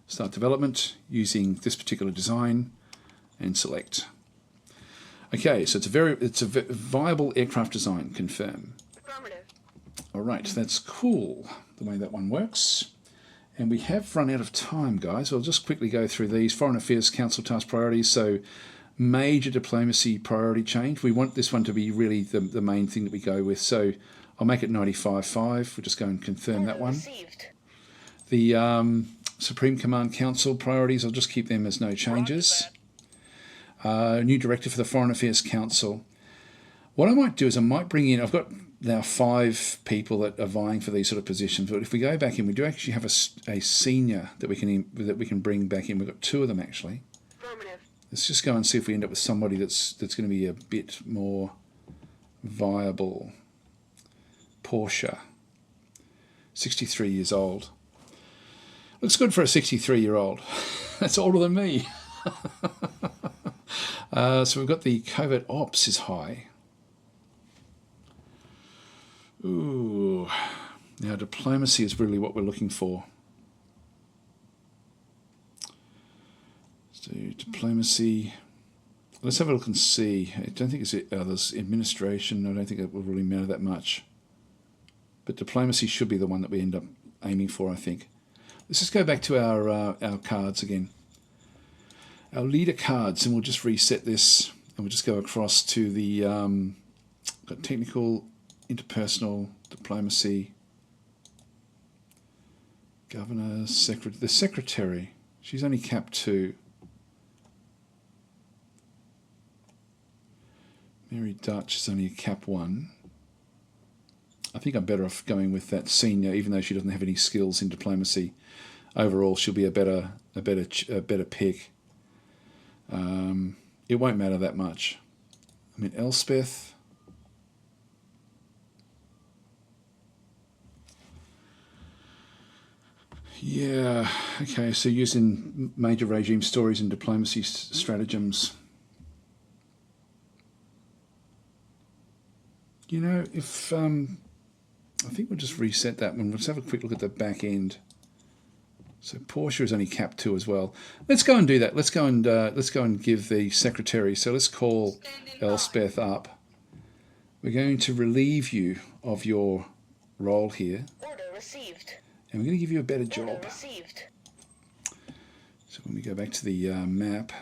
Start development using this particular design, and select. Okay, so it's a viable aircraft design. Confirm. Affirmative. All right, that's cool the way that one works. And we have run out of time, guys. I'll just quickly go through these. Foreign Affairs Council task priorities. So major diplomacy priority change. We want this one to be really the main thing that we go with. So I'll make it 95.5. We'll just go and confirm that one. Received. The Supreme Command Council priorities, I'll just keep them as no changes. New director for the Foreign Affairs Council. What I might do is I might bring in, I've got now 5 people that are vying for these sort of positions, but if we go back in, we do actually have a senior that we can bring back in. We've got 2 of them actually. Affirmative. Let's just go and see if we end up with somebody that's going to be a bit more viable. Portia, 63 years old. Looks good for a 63-year-old. That's older than me. So we've got the covert ops is high. Ooh. Now diplomacy is really what we're looking for. So diplomacy. Let's have a look and see. I don't think it's there's administration. I don't think it will really matter that much. But diplomacy should be the one that we end up aiming for, I think. Let's just go back to our cards again. Our leader cards, and we'll just reset this, and we'll just go across to the got technical, interpersonal, diplomacy, governor, the secretary. She's only cap 2. Mary Dutch is only a cap 1. I think I'm better off going with that senior, even though she doesn't have any skills in diplomacy. Overall, she'll be a better pick. It won't matter that much. I mean, Elspeth. Yeah, okay, so using major regime stories and diplomacy stratagems. You know, if I think we'll just reset that one. Let's have a quick look at the back end. So Portia is only cap 2 as well. Let's go and do that. Let's go and give the secretary. So let's call Elspeth up. We're going to relieve you of your role here. Order received. And we're going to give you a better Order job. received. So when we go back to the map,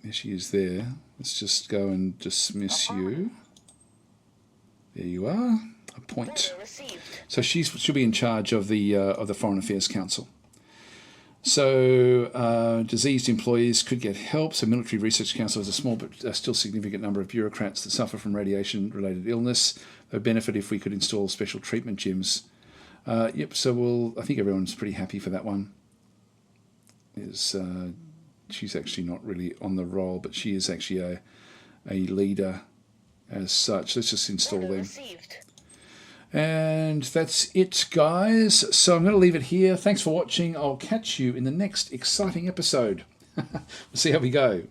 there she is there. Let's just go and dismiss you. There you are. A point. Order received. So she'll be in charge of the Foreign Affairs Council. So diseased employees could get help. So Military Research Council has a small but still significant number of bureaucrats that suffer from radiation-related illness. They would benefit if we could install special treatment gyms. Yep. So I think everyone's pretty happy for that one. She's actually not really on the roll, but she is actually a leader as such. Let's just install Order them. received. And that's it, guys. So I'm going to leave it here. Thanks for watching. I'll catch you in the next exciting episode. We'll see how we go.